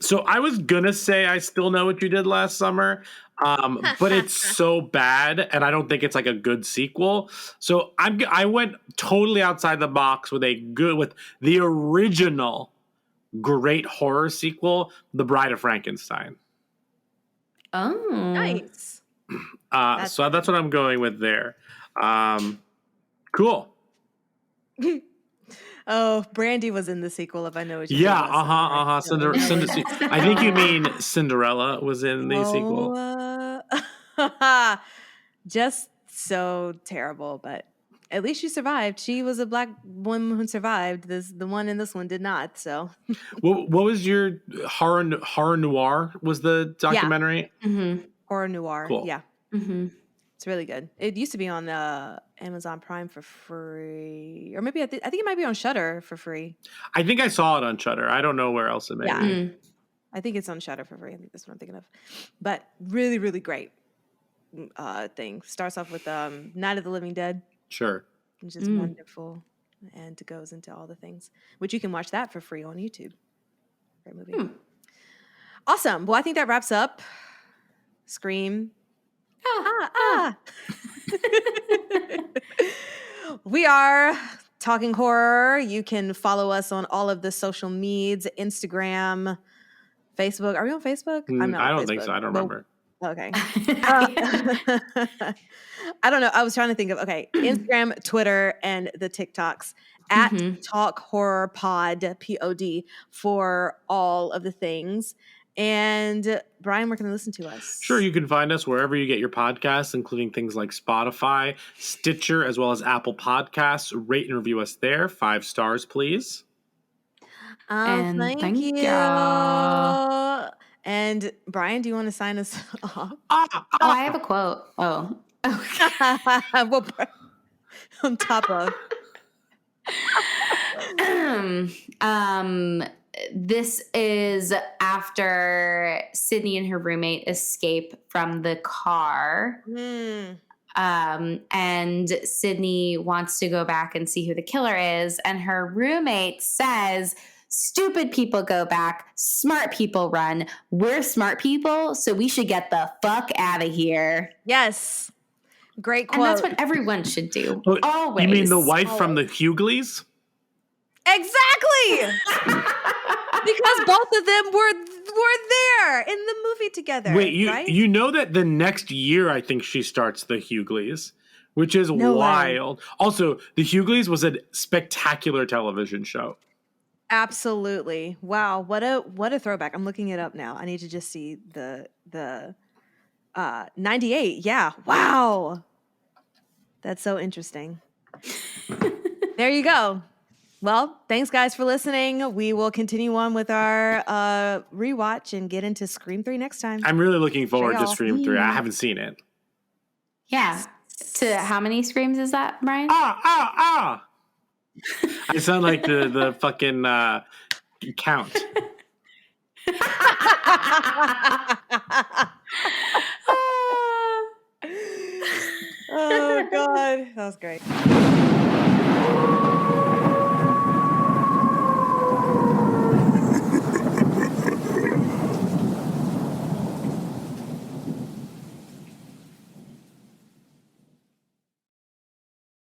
So I was gonna say I Still Know What You Did Last Summer, but it's so bad, and I don't think it's like a good sequel. So I went totally outside the box with the original great horror sequel, The Bride of Frankenstein. Oh, nice. So that's what I'm going with there. Cool. Oh, Brandy was in the sequel, if I know what you Yeah, mean. I think you mean Cinderella was in the sequel. Just so terrible, but at least she survived. She was a black woman who survived. The one in this one did not. So, what was your horror noir? Was the documentary? Yeah. Mm-hmm. Horror noir? Cool. Yeah. Mm-hmm. It's really good. It used to be on Amazon Prime for free, or maybe I think it might be on Shudder for free. I think I saw it on Shudder. I don't know where else it may be. I think it's on Shudder for free. I think that's what I'm thinking of. But really, really great thing. Starts off with Night of the Living Dead. Sure. Which is wonderful, and goes into all the things, which you can watch that for free on YouTube. Great movie. Awesome. Well, I think that wraps up Scream. We are Talking Horror. You can follow us on all of the social medias, Instagram, Facebook. Are we on Facebook? I'm not. I don't on Facebook. think so. I don't remember. Okay. I don't know. I was trying to think of, Instagram, Twitter, and the TikToks at Talk Horror Pod, POD, for all of the things. And Brian, where can they listen to us? Sure, you can find us wherever you get your podcasts, including things like Spotify, Stitcher, as well as Apple Podcasts. Rate and review us there. 5 stars, please. And thank you. And Brian, do you want to sign us off? I have a quote. Oh. Well, on top of. This is after Sydney and her roommate escape from the car. And Sydney wants to go back and see who the killer is. And her roommate says, stupid people go back, smart people run. We're smart people, so we should get the fuck out of here. Yes. Great quote. And that's what everyone should do. Always. You mean the wife from the Hughleys? Exactly. Because both of them were there in the movie together. Wait, right? you know that the next year I think she starts the Hughleys, which is wild. Also, the Hughleys was a spectacular television show. Absolutely. Wow, what a throwback. I'm looking it up now. I need to just see the 98. Yeah. Wow. That's so interesting. There you go. Well, thanks guys for listening. We will continue on with our rewatch and get into Scream 3 next time. I'm really looking forward to y'all. Scream 3. I haven't seen it. Yeah. To how many screams is that, Brian? I sound like the fucking count. Oh, God. That was great.